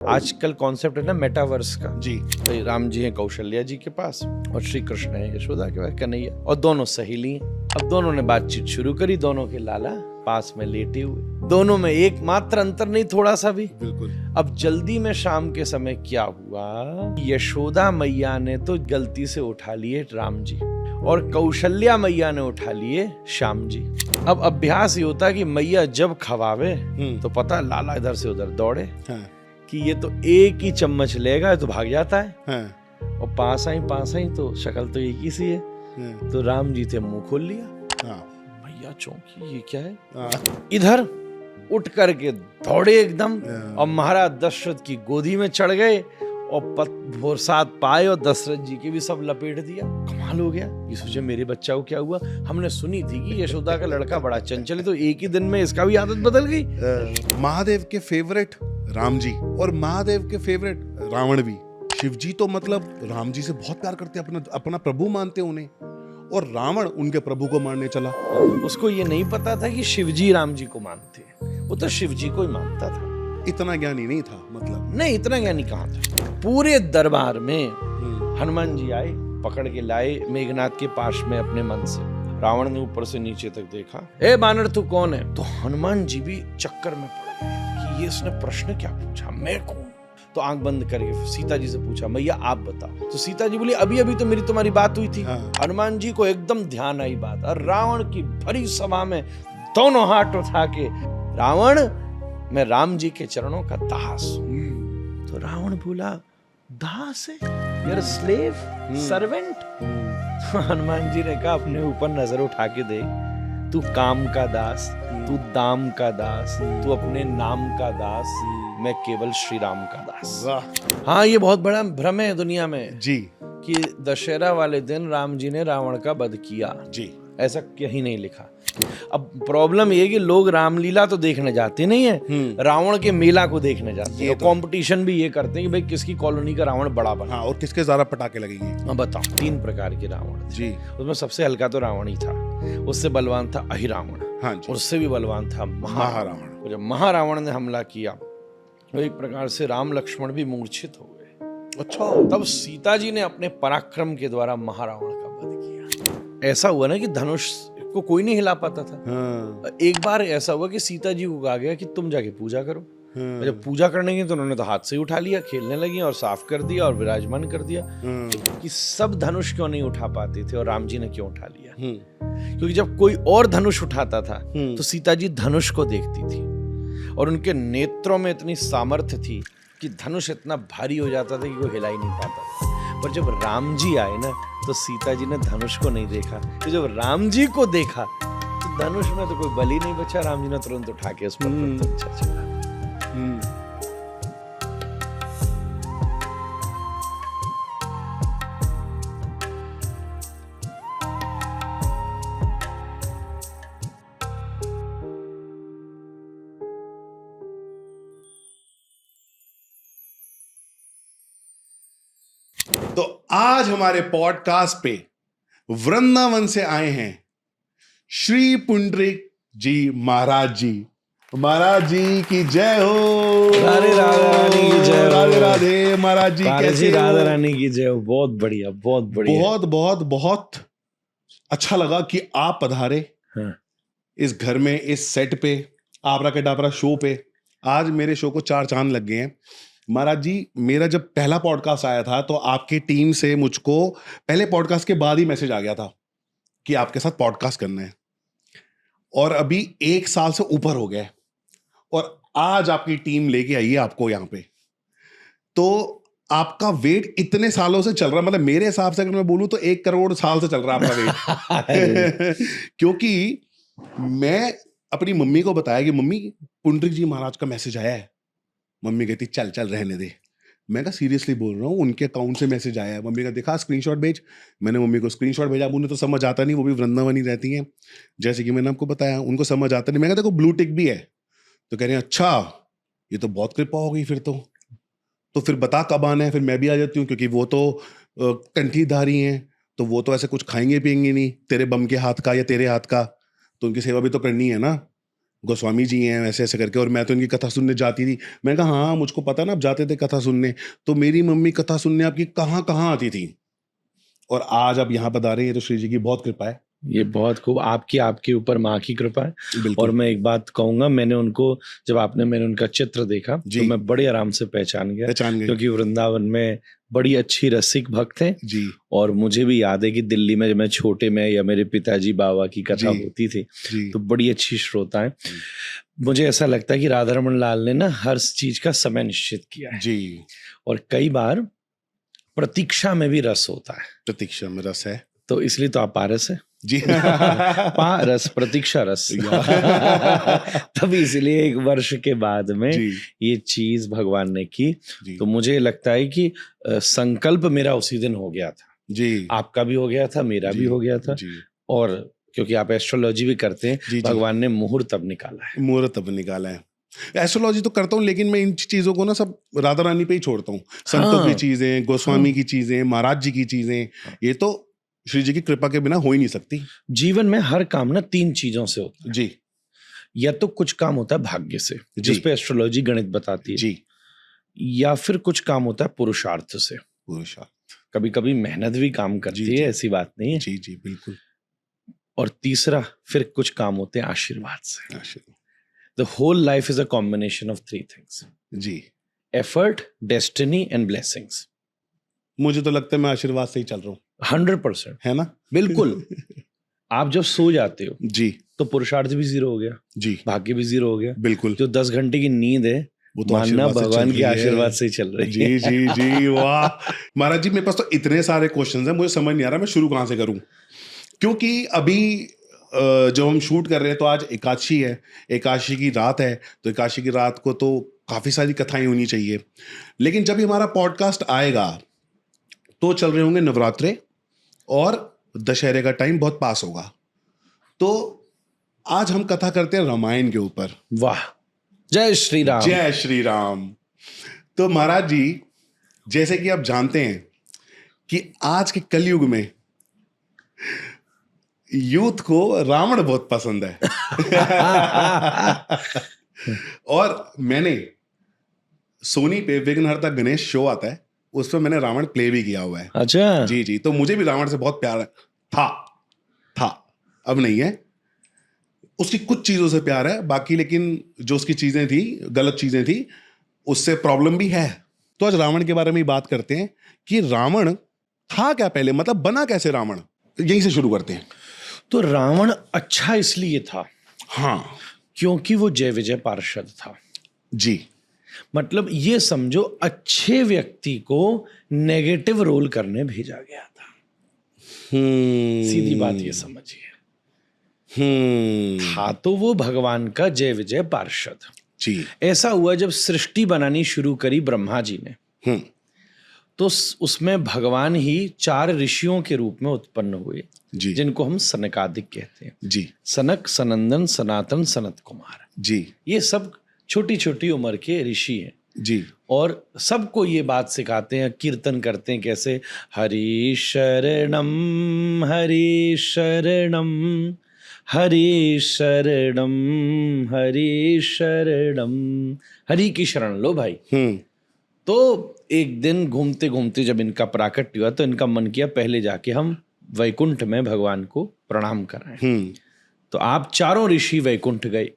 आजकल कॉन्सेप्ट है ना मेटावर्स का जी। भाई राम जी हैं कौशल्या जी के पास और श्री कृष्ण है यशोदा के पास कन्हैया, और दोनों सहेली हैं। अब दोनों ने बातचीत शुरू करी, दोनों के लाला पास में लेटे हुए, दोनों में एकमात्र अंतर नहीं थोड़ा सा भी। बिल्कुल। अब जल्दी में शाम के समय क्या हुआ, यशोदा मैया ने तो गलती से उठा लिए राम जी और कौशल्या मैया ने उठा लिए श्याम जी। अब अभ्यास ये होता है कि मैया जब खवावे तो पता लाला इधर से उधर दौड़े कि ये तो एक ही चम्मच लेगा तो भाग जाता है, और पास आई तो शक्ल तो एक ही सी है। तो राम जी थे मुंह खोल लिया, मैया चौंकी ये क्या है, इधर उठ करके दौड़े एकदम और महाराज दशरथ की गोदी में चढ़ गए और बरसात पाए और दशरथ जी के भी सब लपेट दिया। कमाल हो गया, ये सोचे मेरे बच्चा को क्या हुआ, हमने सुनी थी कि यशोदा का लड़का बड़ा चंचल है, तो एक ही दिन में इसका भी आदत बदल गई। महादेव के फेवरेट राम जी और महादेव के फेवरेट रावण भी। शिव जी तो मतलब राम जी से बहुत प्यार करते, अपना प्रभु मानते उन्हें, और रावण उनके प्रभु को मारने चला। उसको ये नहीं पता था कि शिव जी राम जी को मानते हैं, वो तो शिव जी को ही मानता था। इतना ज्ञानी नहीं था, मतलब नहीं इतना ज्ञानी कहाँ था। पूरे दरबार में हनुमान जी आए, पकड़ के लाए मेघनाथ के पास में अपने मन से। रावण ने ऊपर से नीचे तक देखा, ए बानर तू कौन है। तो हनुमान जी भी चक्कर में पड़ गए कि ये इसने प्रश्न क्या पूछा, मैं कौन। तो आंख बंद करके सीता जी से पूछा, मैया आप बताओ। तो सीता जी बोली अभी अभी तो मेरी तुम्हारी बात हुई थी। हनुमान जी को एकदम ध्यान आई बात, और रावण की भरी सभा में दोनों हाथ उठा के, रावण मैं राम जी के चरणों का दास हूं। तो रावण बोला दास है, यार स्लेव सर्वेंट। हनुमान जी ने कहा अपने ऊपर नजर उठा के देख, तू काम का दास, तू दाम का दास, तू अपने नाम का दास, मैं केवल श्री राम का दास। हाँ ये बहुत बड़ा भ्रम है दुनिया में जी कि दशहरा वाले दिन राम जी ने रावण का वध किया जी, ऐसा कहीं नहीं लिखा। अब प्रॉब्लम ये कि लोग रामलीला तो देखने जाते नहीं है, रावण के मेला को देखने जाते हैं, कंपटीशन भी ये करते हैं कि भाई किसकी कॉलोनी का रावण बड़ा बना। हाँ, और किसके ज्यादा पटाखे लगेंगे। हाँ बताओ, 3 प्रकार के रावण थे। जी। उसमें सबसे हल्का तो रावण ही था, उससे बलवान था अहिरावण, हाँ जी, उससे भी बलवान था महारावण। जब महारावण ने हमला किया तो एक प्रकार से राम लक्ष्मण भी मूर्छित हो गए। अच्छा, तब सीता जी ने अपने पराक्रम के द्वारा महारावण का वध किया। ऐसा हुआ ना कि धनुष को कोई नहीं हिला पाता था। एक बार ऐसा हुआ कि सीता जी को कहा गया कि तुम जाके पूजा करो। जब पूजा करने गई तो उन्होंने तो हाथ से उठा लिया, खेलने लगी और साफ कर दिया और विराजमान कर दिया। कि सब धनुष क्यों नहीं उठा पाते थे और राम जी ने क्यों उठा लिया, क्योंकि जब कोई और धनुष उठाता था तो सीता जी धनुष को देखती थी और उनके नेत्रों में इतनी सामर्थ्य थी कि धनुष इतना भारी हो जाता था कि कोई हिला ही नहीं पाता। पर जब राम जी आए ना तो सीता जी ने धनुष को नहीं देखा, तो जब राम जी को देखा तो धनुष में तो कोई बल ही नहीं बचा। राम जी ने तुरंत उठा के उस पर अच्छा चला। तो आज हमारे पॉडकास्ट पे वृंदावन से आए हैं श्री पुंडरीक जी महाराज जी। महाराज जी की जय हो। राधे राधे की जय हो। राधे राधे महाराज जी, कैसे हो? राधा रानी की जय हो। बहुत बढ़िया, बहुत बढ़िया। बहुत बहुत बहुत अच्छा लगा कि आप पधारे इस घर में, इस सेट पे, आपरा के डाबरा शो पे। आज मेरे शो को 4 चांद लग गए हैं। महाराज जी, मेरा जब पहला पॉडकास्ट आया था तो आपकी टीम से मुझको पहले पॉडकास्ट के बाद ही मैसेज आ गया था कि आपके साथ पॉडकास्ट करना है, और अभी 1 साल से ऊपर हो गया है और आज आपकी टीम लेके आई है आपको यहाँ पे। तो आपका वेट इतने सालों से चल रहा है, मतलब मेरे हिसाब से अगर मैं बोलूं तो 1 करोड़ साल से चल रहा है आपका वेट। क्योंकि मैं अपनी मम्मी को बताया कि मम्मी पुंडरीक जी महाराज का मैसेज आया है। मम्मी कहती चल चल रहने दे। मैं कहा सीरियसली बोल रहा हूँ, उनके अकाउंट से मैसेज आया है। मम्मी का देखा स्क्रीनशॉट भेज। मैंने मम्मी को स्क्रीनशॉट भेजा। उन्हें तो समझ आता नहीं, वो भी वृंदावन ही रहती हैं, जैसे कि मैंने आपको बताया, उनको समझ आता नहीं। मैं कहता देखो ब्लू टिक भी है। तो कह रहे हैं अच्छा ये तो बहुत कृपा हो गई फिर तो फिर बता कब आना है, फिर मैं भी आ जाती हूँ, क्योंकि वो तो कंठीधारी हैं, तो वो तो ऐसे कुछ खाएंगे पिएंगे नहीं तेरे बम के हाथ का या तेरे हाथ का, तो उनकी सेवा भी तो करनी है ना। गोस्वामी जी हैं ऐसे ऐसे करके, और मैं तो इनकी कथा सुनने जाती थी। मैंने कहा हाँ मुझको पता ना, आप जाते थे कथा सुनने, तो मेरी मम्मी कथा सुनने आपकी कहाँ कहाँ आती थी, और आज आप यहाँ पधारे हैं, ये तो श्री जी की बहुत कृपा है। ये बहुत खूब, आपके ऊपर माँ की कृपा है। बिल्कुल। और मैं एक बात कहूंगा, मैंने उनका चित्र देखा जी। तो मैं बड़े आराम से पहचान गया, क्योंकि वृंदावन में बड़ी अच्छी रसिक भक्त हैं जी। और मुझे भी याद है कि दिल्ली में जब मैं छोटे में या मेरे पिताजी बाबा की कथा होती थी तो बड़ी अच्छी श्रोता है। मुझे ऐसा लगता है कि राधारमण लाल ने ना हर चीज का समय निश्चित किया है जी। और कई बार प्रतीक्षा में भी रस होता है। प्रतीक्षा में रस है, तो इसलिए तो आप पारस है जी। पारस, प्रतीक्षा रस। तभी इसलिए एक वर्ष के बाद में ये चीज भगवान ने की। तो मुझे लगता है कि संकल्प मेरा उसी दिन हो गया था जी। आपका भी हो गया था, मेरा भी हो गया था जी। और क्योंकि आप एस्ट्रोलॉजी भी करते हैं, भगवान ने मुहूर्त तब निकाला है। मुहूर्त तब निकाला है। एस्ट्रोलॉजी तो करता हूँ, लेकिन मैं इन चीजों को ना सब राधा रानी पे ही छोड़ता हूँ। संतों की चीजें, गोस्वामी की चीजें, महाराज जी की चीजें, ये तो श्री जी की कृपा के बिना हो ही नहीं सकती। जीवन में हर काम ना 3 चीजों से होता है जी। या तो कुछ काम होता है भाग्य से, जिस पे एस्ट्रोलॉजी गणित बताती है जी, या फिर कुछ काम होता है पुरुषार्थ से। पुरुषार्थ, कभी कभी मेहनत भी काम करती है, ऐसी बात नहीं है। जी जी बिल्कुल। और तीसरा फिर कुछ काम होते हैं आशीर्वाद से। The whole life is a combination of 3 things जी। Effort, destiny and blessings. मुझे तो लगता है मैं आशीर्वाद से ही चल रहा हूँ। 100% है ना? बिल्कुल। आप जब सो जाते हो जी तो पुरुषार्थ भी 0 हो गया जी, भाग्य भी 0 हो गया। बिल्कुल। जो 10 घंटे की नींद है वो तो मानना भगवान के आशीर्वाद से ही चल रही है। जी जी जी वाह महाराज जी, मेरे पास तो इतने सारे क्वेश्चंस हैं, मुझे समझ नहीं आ रहा मैं शुरू कहाँ से करूँ, क्योंकि अभी जब हम शूट कर रहे हैं तो आज एकादशी है, एकादशी की रात है, तो एकादशी की रात को तो काफी सारी कथाएं होनी चाहिए। लेकिन जब हमारा पॉडकास्ट आएगा तो चल रहे होंगे नवरात्रे और दशहरे का टाइम बहुत पास होगा, तो आज हम कथा करते हैं रामायण के ऊपर। वाह, जय श्री राम। जय श्री राम। तो महाराज जी, जैसे कि आप जानते हैं कि आज के कलयुग में यूथ को रावण बहुत पसंद है। और मैंने सोनी पे विघ्नहर्ता गणेश शो आता है, उस पर मैंने रावण प्ले भी किया हुआ है। अच्छा। जी जी, तो मुझे भी रावण से बहुत प्यार था, अब नहीं है। उसकी कुछ चीजों से प्यार है, बाकी लेकिन जो उसकी चीजें थी, गलत चीजें थी, उससे प्रॉब्लम भी है। तो आज रावण के बारे में ही बात करते हैं कि रावण था क्या पहले, मतलब बना कैसे रावण, यहीं से शुरू करते हैं। तो रावण अच्छा इसलिए था, हाँ, क्योंकि वो जय विजय पार्षद था जी। मतलब ये समझो अच्छे व्यक्ति को नेगेटिव रोल करने भेजा गया था। सीधी बात ये समझिए। था तो वो भगवान का जय विजय पार्षद जी। ऐसा हुआ जब सृष्टि बनानी शुरू करी ब्रह्मा जी ने, तो उसमें भगवान ही 4 ऋषियों के रूप में उत्पन्न हुए जी, जिनको हम सनकादिक कहते हैं जी। सनक, सनंदन, सनातन, सनत कुमार जी, ये सब छोटी छोटी उम्र के ऋषि हैं जी। और सबको ये बात सिखाते हैं, कीर्तन करते हैं कैसे, हरि शरणम हरि शरणम हरि शरणम हरि शरणम, हरि की शरण लो भाई। तो एक दिन घूमते घूमते जब इनका प्राकट्य हुआ तो इनका मन किया पहले जाके हम वैकुंठ में भगवान को प्रणाम कराएं। तो आप 4 ऋषि वैकुंठ गए।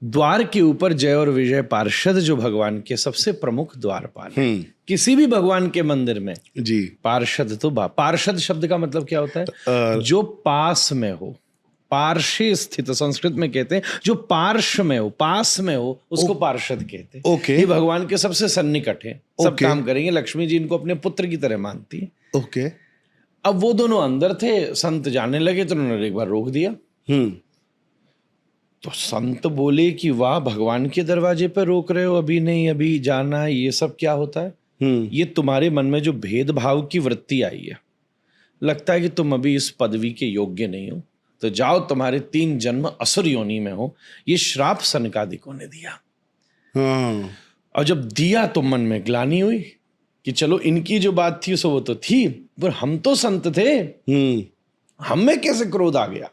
द्वार के ऊपर जय और विजय पार्षद जो भगवान के सबसे प्रमुख द्वारपाल हैं, किसी भी भगवान के मंदिर में जी पार्षद तो पार्षद शब्द का मतलब क्या होता है? जो पास में हो, पार्श्व स्थित, संस्कृत में कहते हैं जो पार्श्व में हो, पास में हो, उसको पार्षद कहते हैं। ओके। ये भगवान के सबसे सन्निकट है, सब काम करेंगे। लक्ष्मी जी इनको अपने पुत्र की तरह मानती है। ओके। अब वो दोनों अंदर थे, संत जाने लगे तो उन्होंने एक बार रोक दिया। तो संत बोले कि वाह, भगवान के दरवाजे पर रोक रहे हो, अभी नहीं, अभी जाना है, ये सब क्या होता है? ये तुम्हारे मन में जो भेदभाव की वृत्ति आई है, लगता है कि तुम अभी इस पदवी के योग्य नहीं हो, तो जाओ, तुम्हारे 3 जन्म असुर योनि में हो। ये श्राप सनकादिकों ने दिया। और जब दिया तो मन में ग्लानि हुई कि चलो इनकी जो बात थी सो वो तो थी, पर हम तो संत थे, हम में कैसे क्रोध आ गया?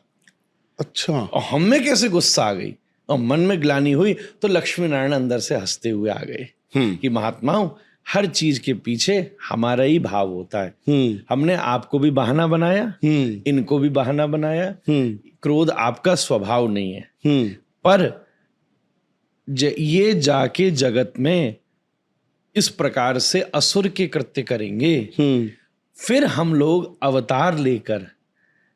अच्छा। और हम में कैसे गुस्सा आ गई और मन में ग्लानि हुई, तो लक्ष्मी नारायण अंदर से हंसते हुए आ गए कि महात्माओं, हर चीज के पीछे हमारा ही भाव होता है। हमने आपको भी बहाना बनाया, इनको भी बहाना बनाया। क्रोध आपका स्वभाव नहीं है, पर ये जाके जगत में इस प्रकार से असुर के कृत्य करेंगे, फिर हम लोग अवतार लेकर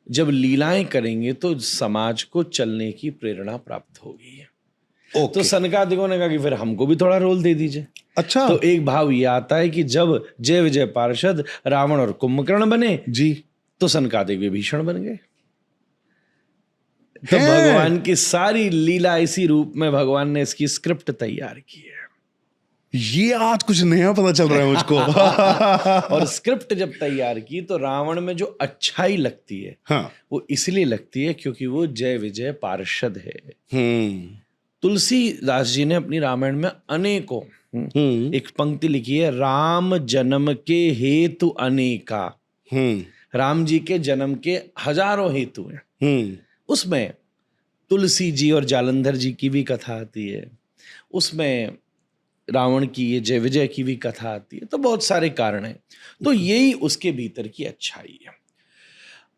जब लीलाएं करेंगे तो समाज को चलने की प्रेरणा प्राप्त होगी। तो सनकादिकों ने कहा कि फिर हमको भी थोड़ा रोल दे दीजिए। अच्छा। तो एक भाव ये आता है कि जब जय विजय पार्षद रावण और कुंभकर्ण बने जी, तो सनकादिक विभीषण बन गए। तो भगवान की सारी लीला इसी रूप में भगवान ने इसकी स्क्रिप्ट तैयार की है। ये आज कुछ नया पता चल रहा है मुझको। और स्क्रिप्ट जब तैयार की तो रावण में जो अच्छाई लगती है, हाँ, वो इसलिए लगती है क्योंकि वो जय विजय पार्षद है। तुलसीदास जी ने अपनी रामायण में अनेकों एक पंक्ति लिखी है, राम जन्म के हेतु अनेका। राम जी के जन्म के हजारों हेतु हैं। उसमें तुलसी जी और जालंधर जी की भी कथा आती है, उसमें रावण की ये जय विजय की भी कथा आती है। तो बहुत सारे कारण हैं, तो यही उसके भीतर की अच्छाई है।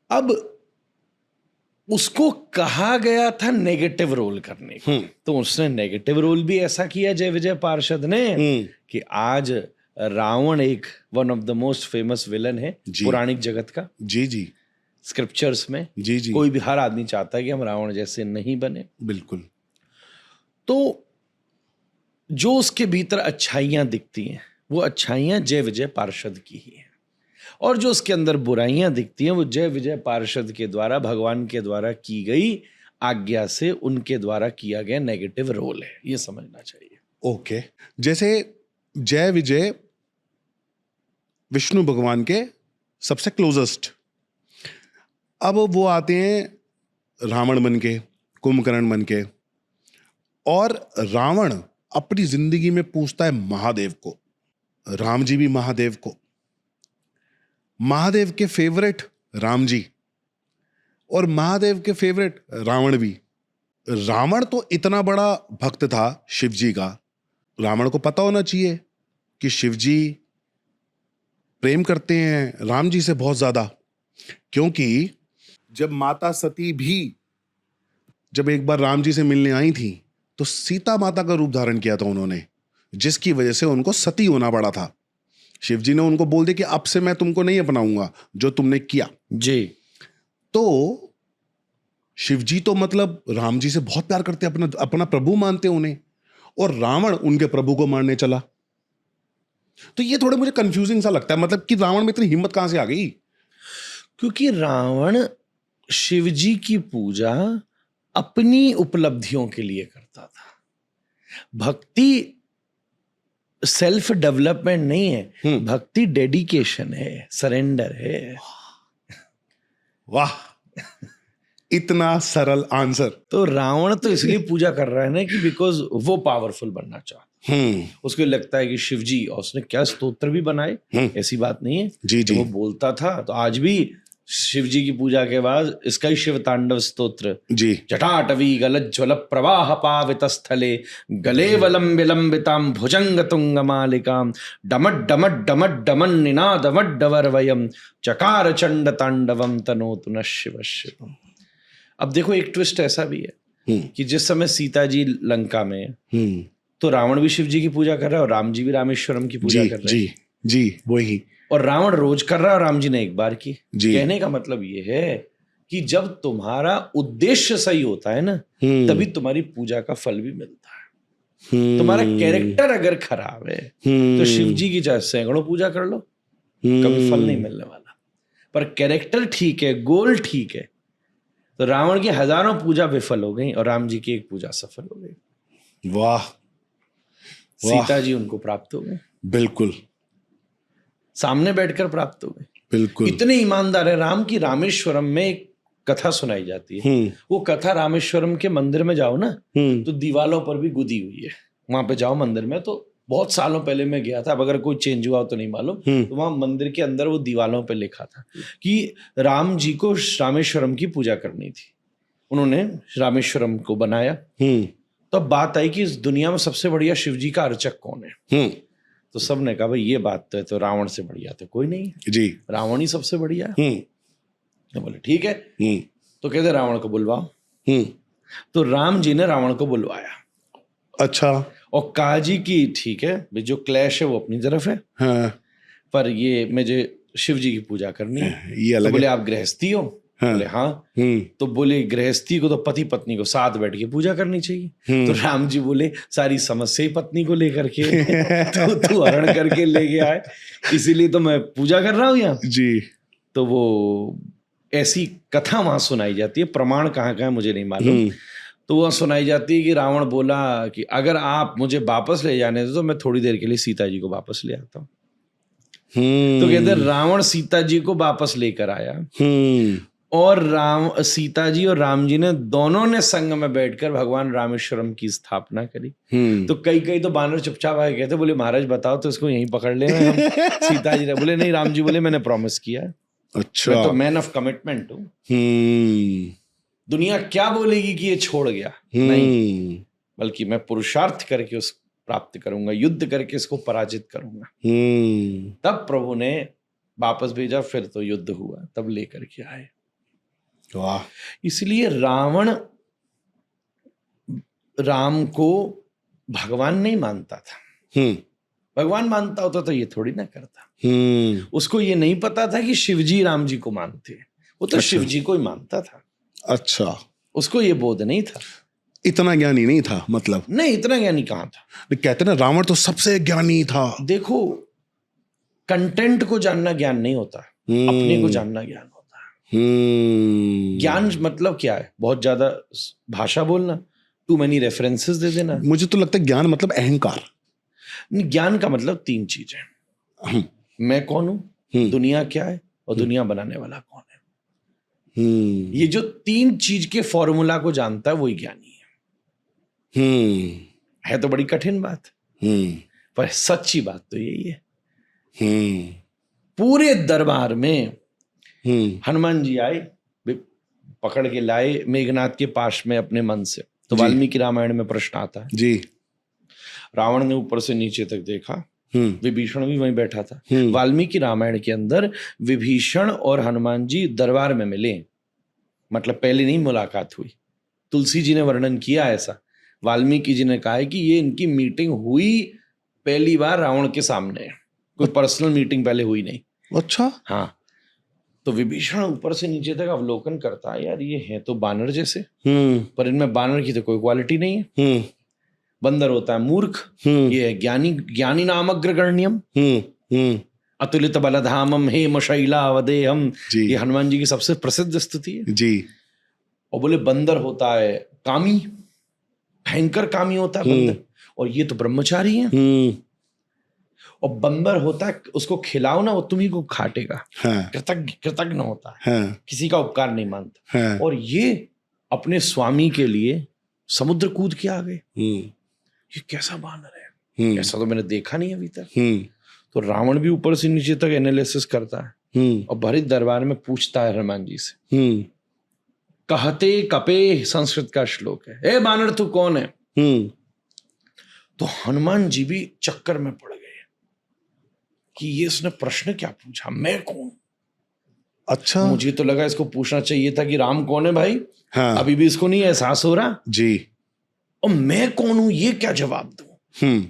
अब उसको कहा गया था नेगेटिव रोल करने को, तो उसने नेगेटिव रोल भी ऐसा किया जय विजय पार्षद ने कि आज रावण एक one of the most famous villain है पौराणिक जगत का। जी जी, स्क्रिप्चर्स में जी जी, कोई भी, हर आदमी चाहता है कि हम रावण जैसे नहीं बने। बिल्कुल। तो जो उसके भीतर अच्छाइयां दिखती हैं वो अच्छाइयां जय विजय पार्षद की ही हैं, और जो उसके अंदर बुराइयां दिखती हैं वो जय विजय पार्षद के द्वारा, भगवान के द्वारा की गई आज्ञा से उनके द्वारा किया गया नेगेटिव रोल है, ये समझना चाहिए। ओके। जैसे जय विजय विष्णु भगवान के सबसे क्लोजेस्ट, अब वो आते हैं रावण बन के, कुंभकर्ण बन के, और रावण अपनी जिंदगी में पूछता है महादेव को, राम जी भी महादेव को, महादेव के फेवरेट राम जी और महादेव के फेवरेट रावण भी। रावण तो इतना बड़ा भक्त था शिव जी का, रावण को पता होना चाहिए कि शिव जी प्रेम करते हैं राम जी से बहुत ज्यादा, क्योंकि जब माता सती भी जब एक बार राम जी से मिलने आई थी तो सीता माता का रूप धारण किया था उन्होंने, जिसकी वजह से उनको सती होना पड़ा था। शिव जी ने उनको बोल दिया कि अब से मैं तुमको नहीं अपनाऊंगा जो तुमने किया जी। तो शिव जी तो मतलब राम जी से बहुत प्यार करते, अपना प्रभु मानते उन्हें, और रावण उनके प्रभु को मारने चला। तो ये थोड़े मुझे कंफ्यूजिंग सा लगता है, मतलब कि रावण में इतनी हिम्मत कहां से आ गई? क्योंकि रावण शिव जी की पूजा अपनी उपलब्धियों के लिए करता था। भक्ति सेल्फ डेवलपमेंट नहीं है, भक्ति डेडिकेशन है, सरेंडर है। वाह, इतना सरल आंसर। तो रावण तो इसलिए पूजा कर रहा है ना कि बिकॉज वो पावरफुल बनना चाहता। उसको लगता है कि शिव जी, और उसने क्या स्तोत्र भी बनाए, ऐसी बात नहीं है जी जी, वो बोलता था। तो आज भी शिव जी की पूजा के बाद इसका ही शिव तांडव स्तोत्र जी, जटाटवी गलज्ज्वल प्रवाह पावित स्थले गले वलम विलंबिताम भुजंग तुंग मालिकाम डमट डमट डमट डमन निनाद वड्डवरवयम चकार चंड तांडवम तनोतु नः शिव शिवम। अब देखो एक ट्विस्ट ऐसा भी है कि जिस समय सीता जी लंका में तो रावण भी शिव जी की पूजा कर रहा है और राम जी भी रामेश्वरम की पूजा कर रहे हैं। जी जी, वही। और रावण रोज कर रहा है और राम जी ने एक बार की। कहने का मतलब ये है कि जब तुम्हारा उद्देश्य सही होता है ना, तभी तुम्हारी पूजा का फल भी मिलता है। तुम्हारा कैरेक्टर अगर खराब है तो शिव जी की चाहे सैकड़ों पूजा कर लो, कभी फल नहीं मिलने वाला। पर कैरेक्टर ठीक है, गोल ठीक है, तो रावण की हजारों पूजा विफल हो गई और राम जी की एक पूजा सफल हो गई। वाह, सीता जी उनको प्राप्त हो गए, बिल्कुल सामने बैठकर प्राप्त हो गए। बिल्कुल। इतने ईमानदार है राम की। रामेश्वरम में एक कथा सुनाई जाती है, वो कथा रामेश्वरम के मंदिर में जाओ ना तो दीवालों पर भी गुदी हुई है। वहां पे जाओ मंदिर में, तो बहुत सालों पहले मैं गया था, अब अगर कोई चेंज हुआ हो तो नहीं मालूम, तो वहां मंदिर के अंदर वो दीवालों पे लिखा था कि राम जी को रामेश्वरम की पूजा करनी थी। उन्होंने रामेश्वरम को बनाया। तो अब बात आई कि इस दुनिया में सबसे बढ़िया शिव जी का अर्चक कौन है। तो सबने कहा भाई ये बात तो है, तो रावण से बढ़िया तो कोई नहीं है जी, रावण ही सबसे बढ़िया है। तो बोले ठीक है, तो कहते रावण को बुलवाओ। तो राम जी ने रावण को बुलवाया। अच्छा। और कहा जी कि ठीक है भाई, जो क्लैश है वो अपनी तरफ है, हाँ, पर ये मुझे शिव जी की पूजा करनी है। ये अलग तो बोले है। आप गृहस्थी हो? हाँ। बोले हाँ। तो बोले गृहस्थी को तो पति पत्नी को साथ बैठ के पूजा करनी चाहिए। तो राम जी बोले सारी समस्या ही पत्नी को लेकर के तो तू हरण करके ले गया है, इसीलिए तो मैं पूजा कर रहा हूँ यहाँ जी। तो वो ऐसी कथा वहां सुनाई जाती है, प्रमाण कहाँ कहाँ मुझे नहीं मालूम। तो वह सुनाई जाती है कि रावण बोला कि अगर आप मुझे वापस ले जाने दो तो मैं थोड़ी देर के लिए सीता जी को वापस ले आता हूँ। तो कहते रावण सीता जी को वापस लेकर आया और सीता जी और राम जी ने दोनों ने संग में बैठकर भगवान रामेश्वरम की स्थापना करी। तो कई तो बानर चुपचाप आए कहते, बोले महाराज बताओ तो इसको यहीं पकड़ लेना हम। सीता जी ने बोले नहीं, राम जी बोले मैंने प्रॉमिस किया है। अच्छा। मैं तो मैन ऑफ कमिटमेंट हूँ। दुनिया क्या बोलेगी कि ये छोड़ गया, नहीं, बल्कि मैं पुरुषार्थ करके उस प्राप्त करूंगा, युद्ध करके इसको पराजित करूंगा। तब प्रभु ने वापस भेजा, फिर तो युद्ध हुआ, तब लेकर के आए। वाह। इसलिए राम को भगवान नहीं मानता था। भगवान मानता होता तो ये थोड़ी ना करता। उसको ये नहीं पता था कि शिवजी राम जी को मानते हैं, वो तो शिवजी को ही मानता था। अच्छा, उसको ये बोध नहीं था। इतना ज्ञानी नहीं था, मतलब नहीं, इतना ज्ञानी कहाँ था। कहते ना रावण तो सबसे ज्ञानी था। देखो, कंटेंट को जानना ज्ञान नहीं होता, अपने को जानना ज्ञान होता है। ज्ञान मतलब क्या है? बहुत ज्यादा भाषा बोलना, टू मेनी रेफरेंसेस दे देना। मुझे तो लगता है ज्ञान मतलब अहंकार। ज्ञान का मतलब 3 चीजें। मैं कौन हूं, दुनिया क्या है, और दुनिया बनाने वाला कौन है। ये जो 3 चीज के फॉर्मूला को जानता है वही ज्ञानी है तो बड़ी कठिन बात, पर सच्ची बात तो यही है। पूरे दरबार में हनुमान जी आए, पकड़ के लाए मेघनाथ के पास में अपने मन से। तो वाल्मीकि रामायण में प्रश्न आता है जी, रावण ने ऊपर से नीचे तक देखा, विभीषण भी वहीं बैठा था। वाल्मीकि रामायण के अंदर विभीषण और हनुमान जी दरबार में मिले, मतलब पहले नहीं मुलाकात हुई। तुलसी जी ने वर्णन किया ऐसा, वाल्मीकि जी ने कहा है कि ये इनकी मीटिंग हुई पहली बार रावण के सामने, कोई पर्सनल मीटिंग पहले हुई नहीं। अच्छा। हाँ। तो विभीषण ऊपर से नीचे तक अवलोकन करता है, यार ये है तो बानर जैसे, पर इनमें बानर की तो कोई क्वालिटी नहीं है। बंदर होता है मूर्ख, ये है ज्ञानी, ज्ञानी नाम अग्रगण्यम अतुलित बलधामम हे मशैलावदेहम, ये हनुमान जी की सबसे प्रसिद्ध स्तुति है जी। और बोले बंदर होता है कामी, भयंकर कामी होता है बंदर, और ये तो ब्रह्मचारी है। और बंदर होता है उसको खिलाओ ना वो तुम्ही को खाटेगा। हाँ। कृतज्ञ होता है। हाँ। किसी का उपकार नहीं मानता। हाँ। और ये अपने स्वामी के लिए समुद्र कूद के आ गए। ये कैसा बानर है, ऐसा तो मैंने देखा नहीं अभी तक। तो रावण भी ऊपर से नीचे तक एनालिसिस करता है और भरे दरबार में पूछता है हनुमान जी से, कहते कपे संस्कृत का श्लोक है, ए बानर तू कौन है। तो हनुमान जी भी चक्कर में पड़ गए कि ये इसने प्रश्न क्या पूछा, मैं कौन। अच्छा, मुझे तो लगा इसको पूछना चाहिए था कि राम कौन है भाई। हाँ। अभी भी इसको नहीं एहसास हो रहा जी, और मैं कौन हूं ये क्या जवाब दूं।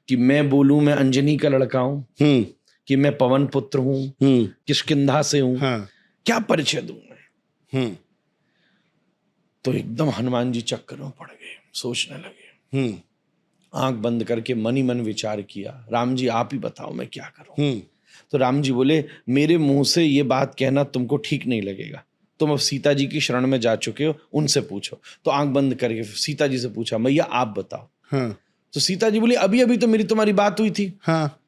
कि मैं बोलूं मैं अंजनी का लड़का हूं, कि मैं पवन पुत्र हूं, किष्किंधा से हूं। हाँ। क्या परिचय दूं मैं। तो एकदम हनुमान जी चक्कर में पड़ गए, सोचने लगे। आंख बंद करके मन ही मन विचार किया, राम जी आप ही बताओ मैं क्या करूं। तो राम जी बोले मेरे मुंह से ये बात कहना तुमको ठीक नहीं लगेगा, तुम अब सीता जी की शरण में जा चुके हो, उनसे पूछो। तो आंख बंद करके सीता जी से पूछा, मैया आप बताओ। हाँ। तो सीता जी बोली अभी अभी तो मेरी तुम्हारी बात हुई थी। हाँ।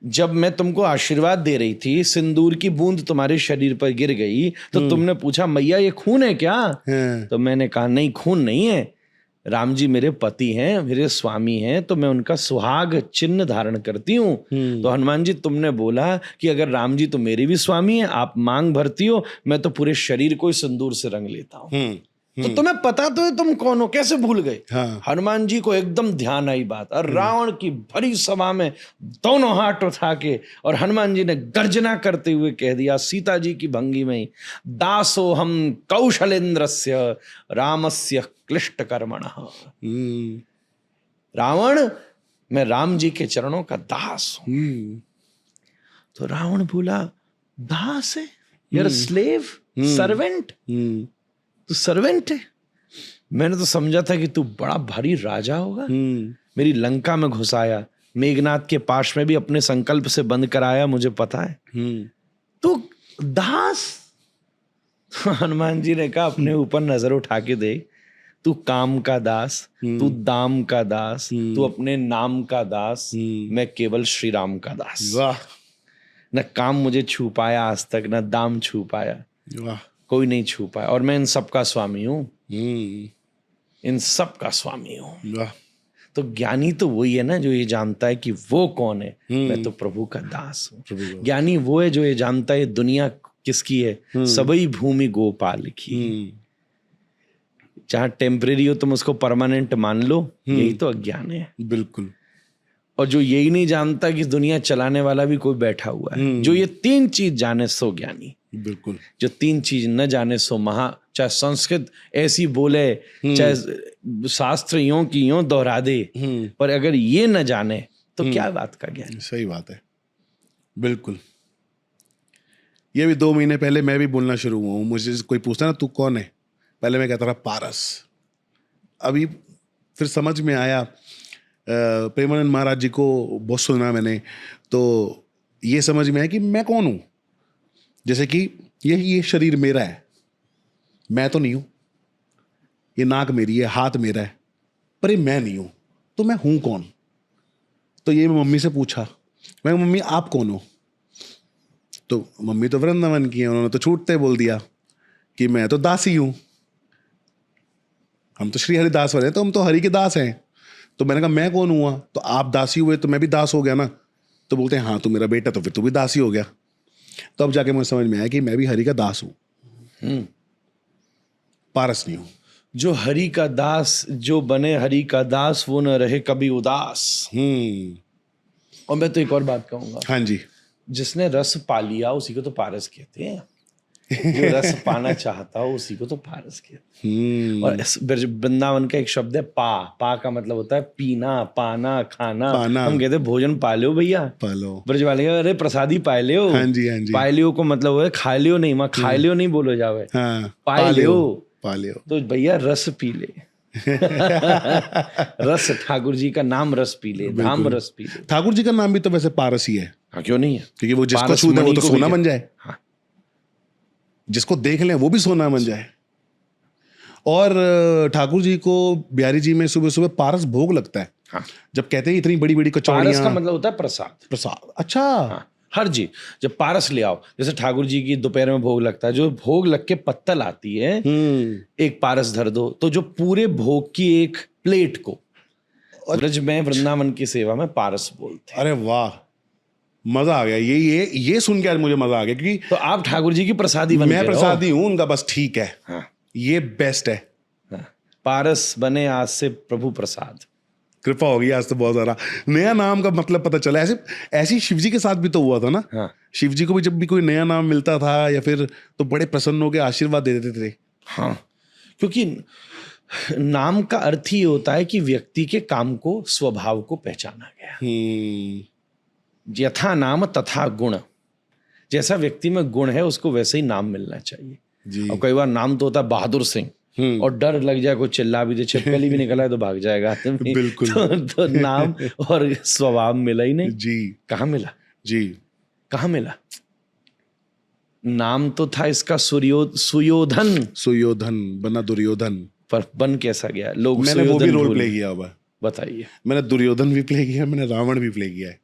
जब मैं तुमको आशीर्वाद दे रही थी, सिंदूर की बूंद तुम्हारे शरीर पर गिर गई, तो तुमने पूछा मैया ये खून है क्या। हाँ। तो मैंने कहा नहीं खून नहीं है, राम जी मेरे पति हैं, मेरे स्वामी हैं, तो मैं उनका सुहाग चिन्ह धारण करती हूँ। तो हनुमान जी तुमने बोला कि अगर राम जी तो मेरे भी स्वामी हैं, आप मांग भरती हो, मैं तो पूरे शरीर को ही सिंदूर से रंग लेता हूँ। तो तुम्हें पता तो है तुम कौन हो, कैसे भूल गए? हाँ। हनुमान जी को एकदम ध्यान आई बात, और रावण की भरी सभा में दोनों हाथ उठा के और हनुमान जी ने गर्जना करते हुए कह दिया सीता जी की भंगी में ही, दासो हम कौशलेंद्रस्य रामस्य क्लिष्ट कर्मणः। रावण, मैं राम जी के चरणों का दास हूं। तो रावण बोला, दास है? यार स्लेव, सर्वेंट? तू सर्वेंट है? मैंने तो समझा था कि तू बड़ा भारी राजा होगा। मेरी लंका में घुसाया, मेघनाथ के पास में भी अपने संकल्प से बंद कराया, मुझे पता है। तू दास? हनुमान जी ने कहा, अपने ऊपर नजर उठा के देख, तू काम का दास, तू दाम का दास, तू अपने नाम का दास, मैं केवल श्री राम का दास। वाह। न काम मुझे छू पाया आज तक, न दाम छू पाया, वाह। कोई नहीं छू पाया, और मैं इन सब का स्वामी हूं, इन सब का स्वामी हूं। वाह। तो ज्ञानी तो वही है ना जो ये जानता है कि वो कौन है, मैं तो प्रभु का दास हूं। ज्ञानी वो है जो ये जानता है दुनिया किसकी है, सबई भूमि गोपाल की। जहां टेम्परेरी हो तुम उसको परमानेंट मान लो, यही तो अज्ञान है। बिल्कुल। और जो यही नहीं जानता कि दुनिया चलाने वाला भी कोई बैठा हुआ है, जो ये तीन चीज जाने सो ज्ञानी। बिल्कुल। जो तीन चीज न जाने सो महा। चाहे संस्कृत ऐसी बोले, चाहे शास्त्र यों की यों दोहरा दे, पर अगर ये न जाने तो क्या बात का ज्ञान। सही बात है, बिल्कुल। ये भी 2 महीने पहले मैं भी बोलना शुरू हुआ हूँ। मुझे कोई पूछता ना तू कौन है, पहले मैं कहता था पारस। अभी फिर समझ में आया, प्रेमानंद महाराज जी को बहुत सुना मैंने, तो ये समझ में आया कि मैं कौन हूँ। जैसे कि ये शरीर मेरा है, मैं तो नहीं हूँ। ये नाक मेरी है, हाथ मेरा है, पर ये मैं नहीं हूँ, तो मैं हूँ कौन? तो ये मैं मम्मी से पूछा, मैं मम्मी आप कौन हो? तो मम्मी तो वृंदावन की है, उन्होंने तो छूटते बोल दिया कि मैं तो दासी हूँ, हम तो श्री हरिदास वाले हैं, तो हम तो हरि के दास हैं। तो मैंने कहा मैं कौन हुआ? तो आप दासी हुए तो मैं भी दास हो गया ना। तो बोलते हैं हाँ तू मेरा बेटा, तो फिर तू भी दासी हो गया। तो अब जाके मुझे समझ में आया कि मैं भी हरि का दास हूँ, पारस नहीं हूँ। जो हरि का दास, जो बने हरि का दास, वो न रहे कभी उदास। और मैं तो एक और बात कहूंगा, हाँ जी, जिसने रस पा लिया उसी को तो पारस कहते हैं। जो रस पाना चाहता हो उसी को तो पारस कहते हैं। और वृंदावन का एक शब्द है पा का मतलब होता है पीना, पाना, खाना। हम कहते हैं भोजन पा लो भैया, पालो। ब्रज वाले अरे प्रसादी पाए लियो। हाँ जी, हाँ जी। पाए लियो को मतलब है खा लियो नहीं, माँ खाए लियो नहीं बोलो जावे, पाए लियो। तो भैया रस पी ले। रस, ठाकुर जी का नाम रस पी ले, धाम रस पी ले। ठाकुर जी का नाम भी तो वैसे पारस ही है। हाँ क्यों नहीं है, क्योंकि वो जिसको छू दे वो तो सोना बन जाए। हाँ। जिसको देख ले वो भी सोना बन जाए। और ठाकुर जी को बिहारी जी में सुबह सुबह पारस भोग लगता है। हाँ। जब कहते हैं इतनी बड़ी बड़ी कचौड़ियां, पारस का मतलब होता है प्रसाद। प्रसाद, अच्छा। हाँ। हर जी जब पारस ले आओ, जैसे ठाकुर जी की दोपहर में भोग लगता है, जो भोग लग के पत्तल आती है, एक पारस धर दो, तो जो पूरे भोग की एक प्लेट को ब्रज में वृंदावन की सेवा में पारस बोलते हैं। अरे वाह, मजा आ गया। ये सुन के आज मुझे मजा आ गया, क्योंकि तो आप ठाकुर जी की प्रसादी बन, मैं प्रसादी हूं उनका, बस ठीक है। हाँ। ये बेस्ट है। हाँ। पारस बने आज से प्रभु प्रसाद। कृपा होगी आज तो बहुत सारा। नया नाम का मतलब पता चला। ऐसी शिव जी के साथ भी तो हुआ था ना। हाँ। शिव जी को भी जब भी कोई नया नाम मिलता था या फिर, तो बड़े प्रसन्न होकर आशीर्वाद दे देते थे। हाँ, क्योंकि नाम का अर्थ ही होता है कि व्यक्ति के काम को, स्वभाव को पहचाना गया। यथा नाम तथा गुण, जैसा व्यक्ति में गुण है उसको वैसे ही नाम मिलना चाहिए। और कई बार नाम तो होता है बहादुर सिंह, और डर लग जाए, कोई चिल्ला भी दे, छिपकली भी निकला है तो भाग जाएगा। बिल्कुल। तो नाम और स्वभाव मिला ही नहीं जी। कहाँ मिला जी, कहाँ मिला? नाम तो था इसका सुयोधन बना दुर्योधन, पर बन कैसा गया? लोग मैंने वो भी रोल प्ले किया हुआ। बताइए। मैंने दुर्योधन भी प्ले किया, मैंने रावण भी प्ले किया है।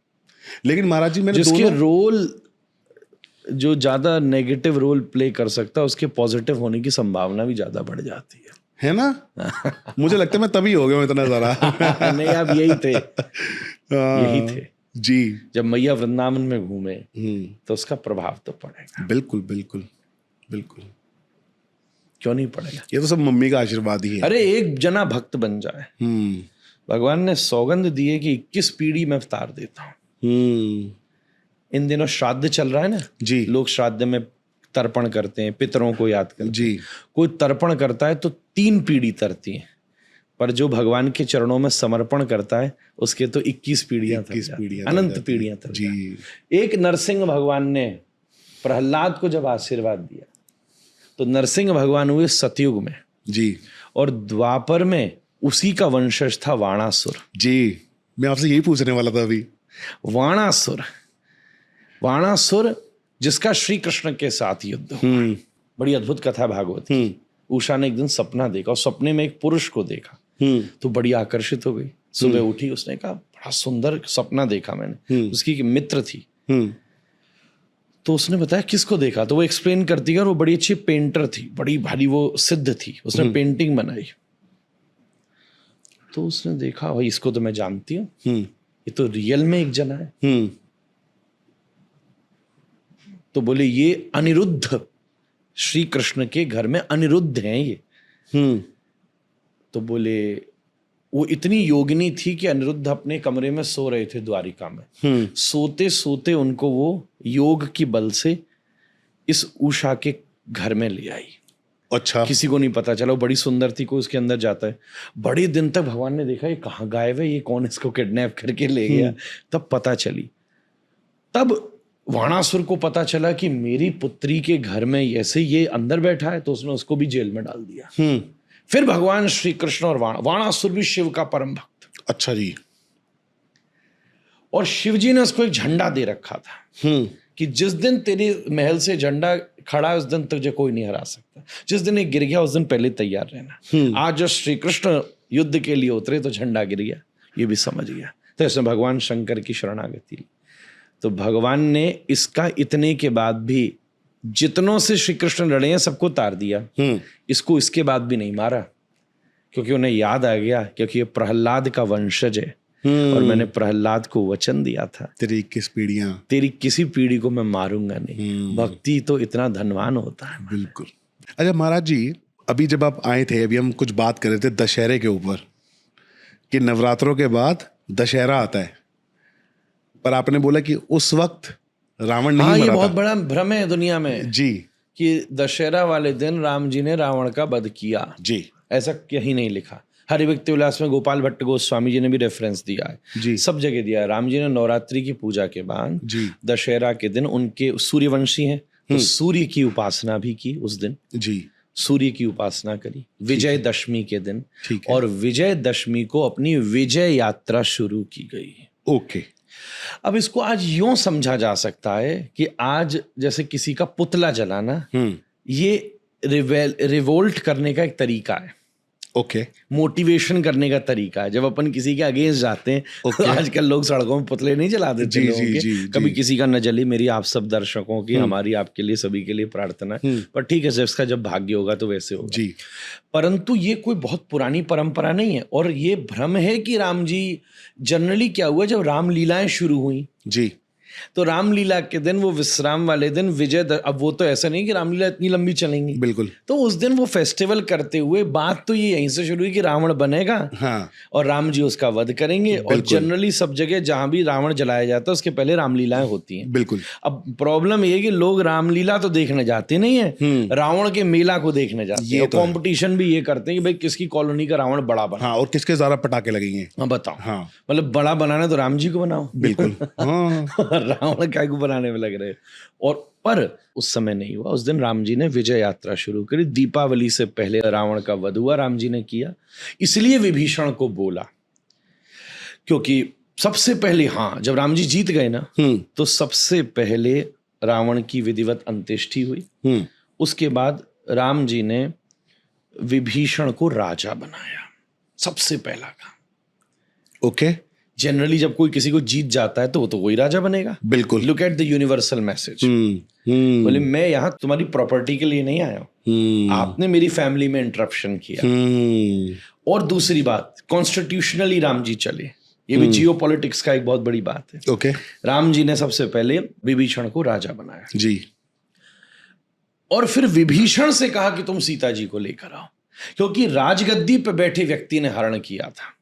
लेकिन महाराज जी मैंने जिसके रोल जो ज्यादा नेगेटिव रोल प्ले कर सकता है, उसके पॉजिटिव होने की संभावना भी ज्यादा बढ़ जाती है ना? मुझे लगता है मैं तभी हो गया हूं इतना सारा। नहीं, आप यही थे, यही थे जी। जब मैया वृंदावन में घूमे तो उसका प्रभाव तो पड़ेगा। बिल्कुल बिल्कुल बिल्कुल, क्यों नहीं पड़ेगा? ये तो सब मम्मी का आशीर्वाद ही है। अरे एक जना भक्त बन जाए, भगवान ने सौगंध दी है कि 21 पीढ़ी में अवतार देता हूँ। इन दिनों श्राद्ध चल रहा है ना जी। लोग श्राद्ध में तर्पण करते हैं, पितरों को याद करते जी। हैं। कोई तर्पण करता है तो 3 पीढ़ी तरती है, पर जो भगवान के चरणों में समर्पण करता है उसके तो 21 पीढ़ियां, 21 पीढ़ियां, अनंत पीढ़ियां तर जी। एक नरसिंह भगवान ने प्रहलाद को जब आशीर्वाद दिया तो नरसिंह भगवान हुए सतयुग में जी, और द्वापर में उसी का वंशज था वाणासुर। जी, मैं आपसे यही पूछने वाला था अभी। वाणासुर, वाणासुर जिसका श्री कृष्ण के साथ युद्ध हुआ। बड़ी अद्भुत कथा भागवत की। उषा ने एक दिन सपना देखा और सपने में एक पुरुष को देखा तो बड़ी आकर्षित हो गई। सुबह उठी, उसने कहा बड़ा सुंदर सपना देखा मैंने। उसकी एक मित्र थी तो उसने बताया किसको देखा, तो वो एक्सप्लेन करती है और वो बड़ी अच्छी पेंटर थी, बड़ी भारी वो सिद्ध थी, उसने पेंटिंग बनाई। तो उसने देखा भाई इसको तो मैं जानती हूँ, ये तो रियल में एक जना है। तो बोले ये अनिरुद्ध, श्री कृष्ण के घर में अनिरुद्ध हैं ये। तो बोले वो इतनी योगिनी थी कि अनिरुद्ध अपने कमरे में सो रहे थे द्वारिका में। सोते सोते उनको वो योग की बल से इस उषा के घर में ले आई। अच्छा। किसी को नहीं पता चला, वो बड़ी सुंदर थी, कोई उसके अंदर जाता है। बड़े दिन तक भगवान ने देखा ये कहाँ गायब है, ये कौन इसको किडनैप करके ले गया। तब पता चली, तब वाणासुर को पता चला कि मेरी पुत्री के घर में ऐसे ये अंदर बैठा है, तो उसने उसको भी जेल में डाल दिया। फिर भगवान श्री कृष्ण और वाणासुर भी शिव का परम भक्त। अच्छा जी। और शिव जी ने उसको एक झंडा दे रखा था कि जिस दिन तेरे महल से झंडा खड़ा है उस दिन तुझे कोई नहीं हरा सकता, जिस दिन ये गिर गया उस दिन पहले तैयार रहना। आज जब श्री कृष्ण युद्ध के लिए उतरे तो झंडा गिर गया, ये भी समझ गया, तो इसने भगवान शंकर की शरणागति ली। तो भगवान ने इसका इतने के बाद भी जितनों से श्री कृष्ण लड़े हैं सबको तार दिया, इसको इसके बाद भी नहीं मारा, क्योंकि उन्हें याद आ गया क्योंकि ये प्रहलाद का वंशज है और मैंने प्रहलाद को वचन दिया था तेरी 21 पीढ़ियां, तेरी किसी पीढ़ी को मैं मारूंगा नहीं। भक्ति तो इतना धनवान होता है। बिल्कुल। अच्छा महाराज जी, अभी जब आप आए थे, अभी हम कुछ बात कर रहे थे दशहरे के ऊपर कि नवरात्रों के बाद दशहरा आता है, पर आपने बोला कि उस वक्त रावण नहीं मरा था। ये बहुत बड़ा भ्रम है दुनिया में जी कि दशहरा वाले दिन राम जी ने रावण का वध किया जी, ऐसा कहीं नहीं लिखा। हरिभक्ति विलास में गोपाल भट्ट गोस्वामी जी ने भी रेफरेंस दिया है जी, सब जगह दिया है। राम जी ने नवरात्रि की पूजा के बाद जी, दशहरा के दिन, उनके सूर्यवंशी हैं तो सूर्य की उपासना भी की उस दिन जी, सूर्य की उपासना करी विजय दशमी के दिन, ठीक है। और विजय दशमी को अपनी विजय यात्रा शुरू की गई। ओके। अब इसको आज यूं समझा जा सकता है कि आज जैसे किसी का पुतला जलाना, ये रिवोल्ट करने का एक तरीका है, ओके, मोटिवेशन करने का तरीका है। जब अपन किसी के अगेंस्ट जाते हैं, okay. आजकल लोग सड़कों में पुतले नहीं जला देते जी, लोगों जी, के। जी, कभी जी. किसी का न जले, मेरी आप सब दर्शकों की, हमारी आपके लिए, सभी के लिए प्रार्थना है। पर ठीक है, जिसका जब भाग्य होगा तो वैसे होगा जी। परंतु ये कोई बहुत पुरानी परंपरा नहीं है, और ये भ्रम है कि राम जी, जनरली क्या हुआ जब रामलीलाएं शुरू हुई जी, तो रामलीला के दिन, वो विश्राम वाले दिन अब वो तो ऐसा नहीं कि रामलीला इतनी लंबी चलेंगी, बिल्कुल। तो उस दिन वो फेस्टिवल करते हुए बात तो ये यहीं से शुरू हुई कि रावण बनेगा, हाँ, और राम जी उसका वध करेंगे। और जनरली सब जगह जहां भी रावण जलाया जाता है उसके पहले रामलीलाएं होती हैं। बिल्कुल। अब प्रॉब्लम ये है कि लोग रामलीला तो देखने जाते नहीं है, रावण के मेला को देखने जाते हैं। कॉम्पिटिशन भी ये करते हैं कि भाई किसकी कॉलोनी का रावण बड़ा बना, हाँ, और किसके ज्यादा पटाखे लगेंगे। हाँ बताओ, हाँ, मतलब बड़ा बनाना तो राम जी को बनाओ। बिल्कुल। हाँ। रावण काय को बनाने में लग रहे। और पर उस समय नहीं हुआ, उस दिन राम जी ने विजय यात्रा शुरू करी। दीपावली से पहले रावण का वध हुआ, राम जी ने किया। इसलिए विभीषण को बोला, क्योंकि सबसे पहले, हाँ, जब राम जी जीत गए ना, तो सबसे पहले रावण की विधिवत अंत्येष्टि हुई। उसके बाद राम जी ने विभीषण को राजा बनाया, सबसे पहला काम। ओके। जनरली जब कोई किसी को जीत जाता है तो वो तो वही राजा बनेगा। बिल्कुल। Look at the universal message. बोले मैं यहाँ तुम्हारी प्रॉपर्टी के लिए नहीं आया आपने मेरी फैमिली में इंटरप्शन किया। और दूसरी बात, कॉन्स्टिट्यूशनली राम जी चले, ये भी जियो पॉलिटिक्स का एक बहुत बड़ी बात है। ओके। राम जी ने सबसे पहले विभीषण को राजा बनाया जी। और फिर विभीषण से कहा कि तुम सीता जी को लेकर आओ, क्योंकि राजगद्दी पे बैठे व्यक्ति ने हरण किया था।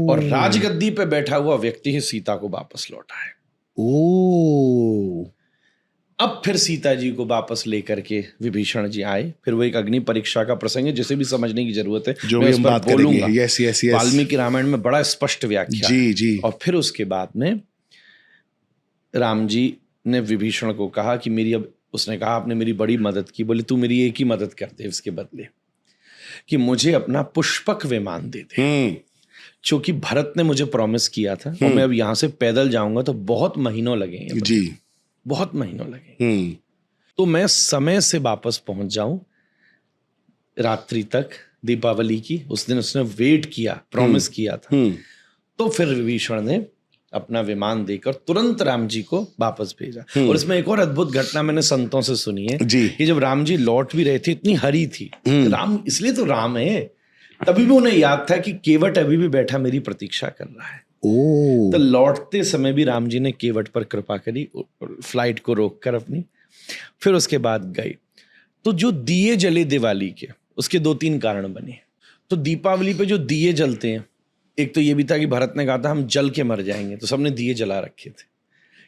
और राजगद्दी पे बैठा हुआ व्यक्ति ही सीता को वापस लौटा है। अब फिर सीता जी को वापस लेकर के विभीषण जी आए। फिर वो एक अग्नि परीक्षा का प्रसंग है जिसे भी समझने की जरूरत है, जो भी हम बात करेंगे। Yes yes yes. Valmiki Ramayana में बड़ा स्पष्ट व्याख्या जी जी। और फिर उसके बाद में राम जी ने विभीषण को कहा कि मेरी, अब उसने कहा आपने मेरी बड़ी मदद की, बोले तू मेरी एक ही मदद कर दे इसके बदले, कि मुझे अपना पुष्पक विमान दे दे, क्योंकि भरत ने मुझे प्रॉमिस किया था और मैं अब यहां से पैदल जाऊंगा तो बहुत महीनों लगेंगे जी, बहुत महीनों लगेंगे, तो मैं समय से वापस पहुंच जाऊं रात्रि तक दीपावली की। उस दिन उसने वेट किया, प्रॉमिस किया था। तो फिर विभीषण ने अपना विमान देकर तुरंत राम जी को वापस भेजा। और इसमें एक और अद्भुत घटना मैंने संतों से सुनी है कि जब राम जी लौट भी रहे थे, इतनी हरी थी, राम इसलिए तो राम है, तभी भी उन्हें याद था कि केवट अभी भी बैठा मेरी प्रतीक्षा कर रहा है। तो लौटते समय भी राम जी ने केवट पर कृपा करी, फ्लाइट को रोककर अपनी, फिर उसके बाद गए। तो जो दिए जले दिवाली के, उसके 2-3 कारण बने। तो दीपावली पे जो दिए जलते हैं, एक तो ये भी था कि भरत ने कहा था हम जल के मर जाएंगे, तो सबने दिए जला रखे थे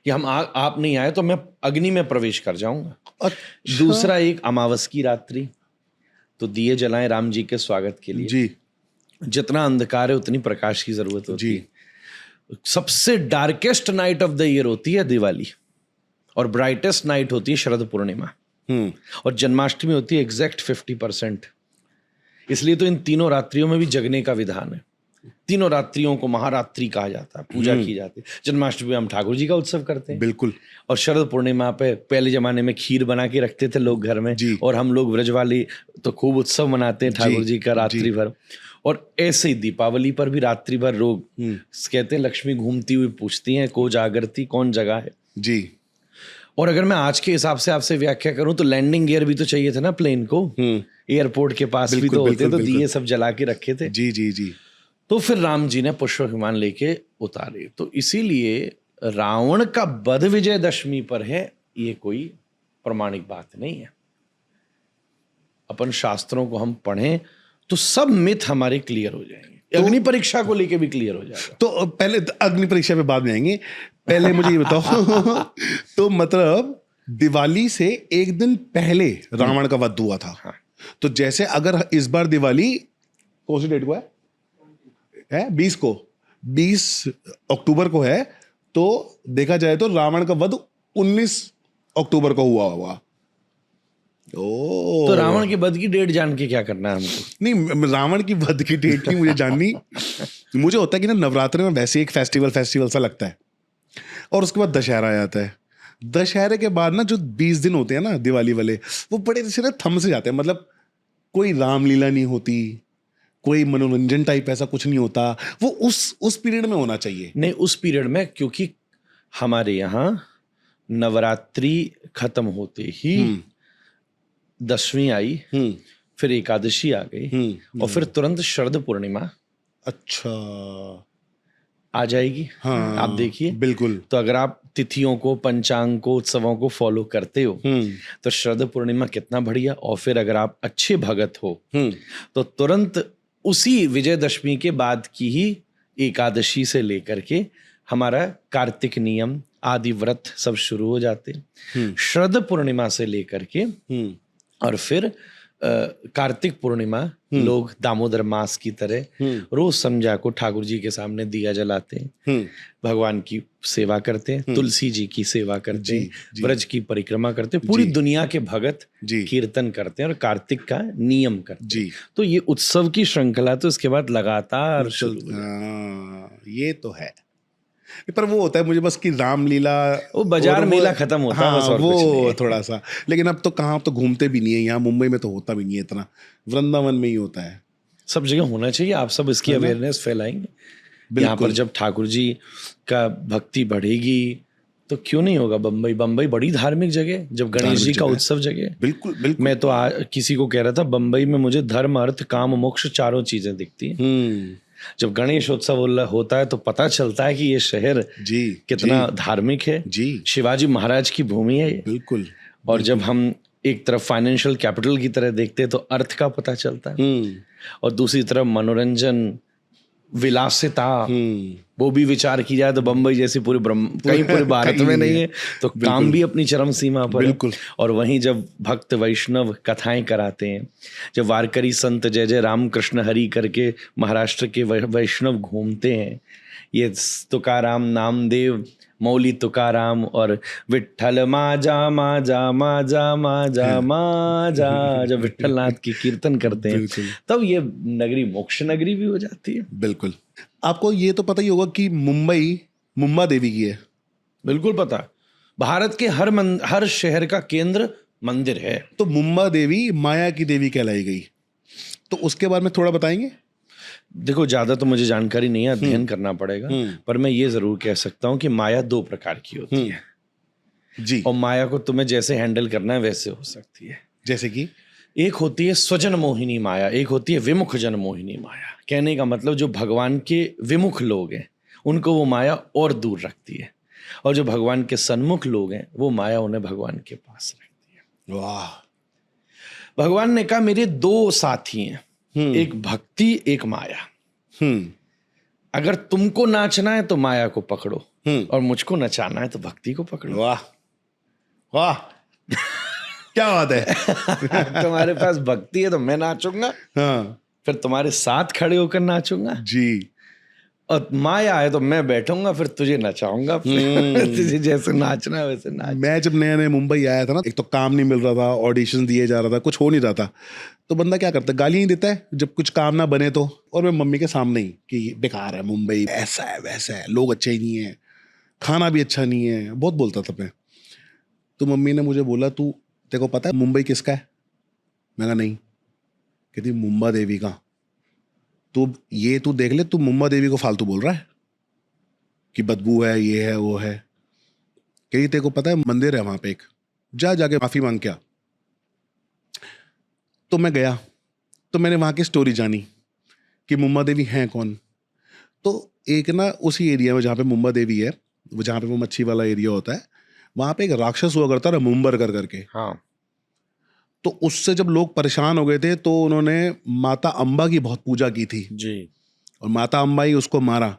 कि हम आप नहीं आए तो मैं अग्नि में प्रवेश कर जाऊंगा। अच्छा। दूसरा, एक अमावस की रात्रि, तो दिए जलाएं राम जी के स्वागत के लिए जी। जितना अंधकार है उतनी प्रकाश की जरूरत होती है। सबसे darkest night of the year होती है दिवाली, और ब्राइटेस्ट नाइट होती है शरद पूर्णिमा, और जन्माष्टमी होती है एग्जैक्ट 50%। इसलिए तो इन तीनों रात्रियों में भी जगने का विधान है। तीनों रात्रियों को महारात्रि कहा जाता है, पूजा की जाती है। जन्माष्टमी में हम ठाकुर जी का उत्सव करते हैं, बिल्कुल। और शरद पूर्णिमा पे पहले जमाने में खीर बना के रखते थे लोग घर में, और हम लोग व्रजवाली तो खूब उत्सव मनाते हैं ठाकुर जी का रात्रि भर। और ऐसे ही दीपावली पर भी रात्रि भर लोग कहते हैं लक्ष्मी घूमती हुई पूछती हैं को जागरती कौन जगह है जी। और अगर मैं आज के हिसाब से आपसे व्याख्या करूं तो लैंडिंग गियर भी तो चाहिए था ना प्लेन को, एयरपोर्ट के पास भी तो होते, तो दिए सब जला के रखे थे जी जी जी। तो फिर राम जी ने पुष्पक विमान लेके उतारे। तो इसीलिए रावण का वध विजयदशमी पर है, ये कोई प्रमाणिक बात नहीं है। अपन शास्त्रों को हम पढ़ें तो सब मिथ हमारे क्लियर हो जाएंगे। तो अग्नि परीक्षा को लेके भी क्लियर हो जाएगा। तो पहले अग्नि परीक्षा पे बाद में आएंगे, पहले मुझे ये बताओ तो मतलब दिवाली से एक दिन पहले रावण का वध हुआ था। हाँ। तो जैसे अगर इस बार दिवाली कौन सी डेट को है 20 को, 20 अक्टूबर को है, तो देखा जाए तो रावण का वध 19 अक्टूबर को हुआ होगा। तो रावण के वध की डेट जान के क्या करना है हमको? नहीं, रावण की वध की डेट नहीं मुझे जाननी। मुझे होता है कि ना नवरात्रि में वैसे एक फेस्टिवल सा लगता है, और उसके बाद दशहरा आ जाता है। दशहरे के बाद ना जो 20 दिन होते हैं ना दिवाली वाले, वो बड़े से ना थम से जाते हैं। मतलब कोई रामलीला नहीं होती, कोई मनोरंजन टाइप ऐसा कुछ नहीं होता। वो उस पीरियड में होना चाहिए। नहीं, उस पीरियड में, क्योंकि हमारे यहाँ नवरात्रि खत्म होते ही दशवीं आई, फिर एकादशी आ गई, और फिर तुरंत शरद पूर्णिमा अच्छा आ जाएगी। हाँ, आप देखिए बिल्कुल। तो अगर आप तिथियों को, पंचांग को, उत्सवों को फॉलो करते हो तो शरद पूर्णिमा कितना बढ़िया। और फिर अगर आप अच्छे भगत हो तो तुरंत उसी विजयदशमी के बाद की ही एकादशी से लेकर के हमारा कार्तिक नियम आदि व्रत सब शुरू हो जाते हैं। शरद पूर्णिमा से लेकर के और फिर कार्तिक पूर्णिमा लोग दामोदर मास की तरह रोज संध्या को ठाकुर जी के सामने दिया जलाते हैं, भगवान की सेवा करते हैं, तुलसी जी की सेवा करते हैं, ब्रज की परिक्रमा करते हैं, पूरी दुनिया के भगत कीर्तन करते हैं और कार्तिक का नियम करते हैं। तो ये उत्सव की श्रृंखला तो इसके बाद लगातार ये तो है। पर वो होता है मुझे बस कि रामलीला, वो बाजार मेला खत्म होता है, बस और वो कुछ नहीं। थोड़ा सा। लेकिन अब तो कहाँ, अब तो घूमते भी नहीं है। यहाँ मुंबई में तो होता भी नहीं है इतना, वृंदावन में ही होता है। सब जगह होना चाहिए। आप सब इसकी अवेयरनेस फैलाएंगे। यहाँ पर जब ठाकुर जी का भक्ति बढ़ेगी तो क्यों नहीं होगा बम्बई? बम्बई बड़ी धार्मिक जगह है, जब गणेश जी का उत्सव जगह है। बिल्कुल बिल्कुल। मैं तो किसी को कह रहा था बम्बई में मुझे धर्म अर्थ काम मोक्ष चारों चीजें दिखती हैं। जब गणेश उत्सव होता है तो पता चलता है कि ये शहर जी कितना धार्मिक है। जी, शिवाजी महाराज की भूमि है ये। बिल्कुल। और जब हम एक तरफ फाइनेंशियल कैपिटल की तरह देखते हैं तो अर्थ का पता चलता है, और दूसरी तरफ मनोरंजन, विलासिता, वो भी विचार की जाए तो बम्बई जैसी कहीं पूरे भारत में नहीं है। तो काम भी अपनी चरम सीमा पर है। और वहीं जब भक्त वैष्णव कथाएं कराते हैं, जब वारकरी संत जय जय राम कृष्ण हरि करके महाराष्ट्र के वैष्णव घूमते हैं, ये तुकाराम, नामदेव, मौली तुकाराम और विठ्ठल माजा माजा माजा माजा माजा, जब विठ्ठलनाथ की कीर्तन करते हैं तब ये नगरी मोक्ष नगरी भी हो जाती है। बिल्कुल। आपको ये तो पता ही होगा कि मुंबई मुंबा देवी की है। बिल्कुल पता। भारत के हर शहर का केंद्र मंदिर है। तो मुंबा देवी माया की देवी कहलाई गई, तो उसके बारे में थोड़ा बताएंगे? देखो, ज्यादा तो मुझे जानकारी नहीं है, अध्ययन करना पड़ेगा, पर मैं ये जरूर कह सकता हूँ कि माया 2 प्रकार की होती है जी। और माया को तुम्हें जैसे हैंडल करना है वैसे हो सकती है। जैसे कि एक होती है स्वजन मोहिनी माया, एक होती है विमुख जन मोहिनी माया। कहने का मतलब जो भगवान के विमुख लोग हैं उनको वो माया और दूर रखती है, और जो भगवान के सन्मुख लोग हैं वो माया उन्हें भगवान के पास रखती है। वाह। भगवान ने कहा मेरे 2 साथी हैं, एक भक्ति एक माया। अगर तुमको नाचना है तो माया को पकड़ो, और मुझको नचाना है तो भक्ति को पकड़ो। वाह वाह, क्या बात है। तुम्हारे पास भक्ति है तो मैं नाचूंगा, हाँ, फिर तुम्हारे साथ खड़े होकर नाचूंगा जी। और माया है तो मैं बैठूंगा फिर तुझे नचाऊंगा, तुझे जैसे नाचना है वैसे नाच। मैं जब नया नया मुंबई आया था ना, एक तो काम नहीं मिल रहा था, ऑडिशन दिए जा रहा था, कुछ हो नहीं रहा था, तो बंदा क्या करता है, गालियां ही देता है जब कुछ काम ना बने तो। और मैं मम्मी के सामने ही कि बेकार है मुंबई, ऐसा है वैसा है, लोग अच्छे ही नहीं है, खाना भी अच्छा नहीं है, बहुत बोलता था मैं। तो मम्मी ने मुझे बोला, तू तेरे को पता है मुंबई किसका है? मैं कहा नहीं। कहती मुंबा देवी का। तो ये तू देख ले, तू मुंबा देवी को फालतू बोल रहा है कि बदबू है, ये है वो है। कहीं तेरे को पता है मंदिर है वहां पे एक, जाके माफी मांग क्या। तो मैं गया, तो मैंने वहां की स्टोरी जानी कि मुंबा देवी हैं कौन। तो एक ना उसी एरिया में जहाँ पे मुंबा देवी है, वो जहाँ पे वो मच्छी वाला एरिया होता है, वहां पे एक राक्षस हुआ करता था मुंबर करके। हाँ। तो उससे जब लोग परेशान हो गए थे तो उन्होंने माता अम्बा की बहुत पूजा की थी जी, और माता अम्बा ही उसको मारा।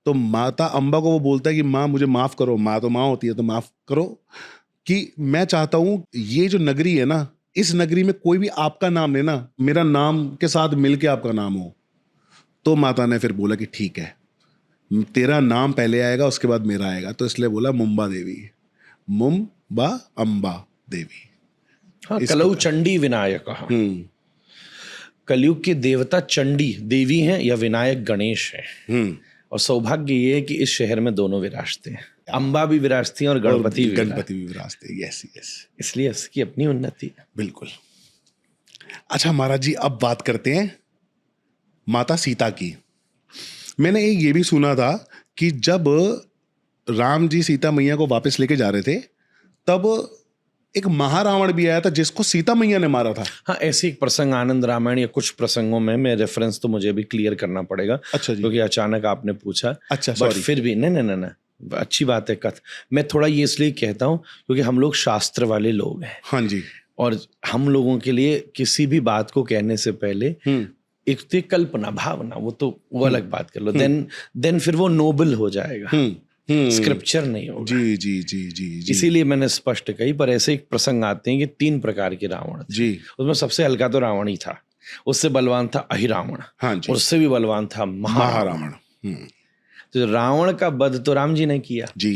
तो माता अम्बा को वो बोलता है कि माँ मुझे माफ करो, माँ तो माँ होती है तो माफ करो, कि मैं चाहता हूँ ये जो नगरी है ना, इस नगरी में कोई भी आपका नाम लेना, मेरा नाम के साथ मिलके आपका नाम हो। तो माता ने फिर बोला कि ठीक है, तेरा नाम पहले आएगा उसके बाद मेरा आएगा। तो इसलिए बोला मुंबा देवी, मुंबा अम्बा देवी। हाँ, कलऊ चंडी विनायक। कलयुग के देवता चंडी देवी हैं या विनायक गणेश हैं। और सौभाग्य ये है कि इस शहर में दोनों विरासतें हैं, अम्बा भी विरासती हैं और गणपति भी विरासते। यस यस, इसलिए इसकी अपनी उन्नति है। बिल्कुल। अच्छा महाराज जी, अब बात करते हैं माता सीता की। मैंने ये भी सुना था कि जब राम जी सीता मैया को वापस लेके जा रहे थे तब एक महारावण भी आया था जिसको सीता मैया ने मारा था। हाँ, ऐसे एक प्रसंग आनंद रामायण या कुछ प्रसंगों में, मैं रेफरेंस तो मुझे भी क्लियर करना पड़ेगा। अच्छा जी। क्योंकि अचानक आपने पूछा। अच्छा, बट फिर भी नहीं, अच्छी बात है कथ। मैं थोड़ा ये इसलिए कहता हूँ क्योंकि हम लोग शास्त्र वाले लोग हैं। हाँ जी। और हम लोगों के लिए किसी भी बात को कहने से पहले एक तो कल्पना भावना, वो अलग बात कर लो, देन फिर वो नोबल हो जाएगा, स्क्रिप्चर नहीं होगा। जी जी जी जी जी। इसीलिए मैंने स्पष्ट कही। पर ऐसे एक प्रसंग आते हैं कि 3 प्रकार के रावण थे। जी। उसमें सबसे हल्का तो रावण ही था, उससे बलवान था अहिरावण। हाँ जी। उससे भी बलवान था महारावण। तो रावण का वध तो राम जी ने किया जी,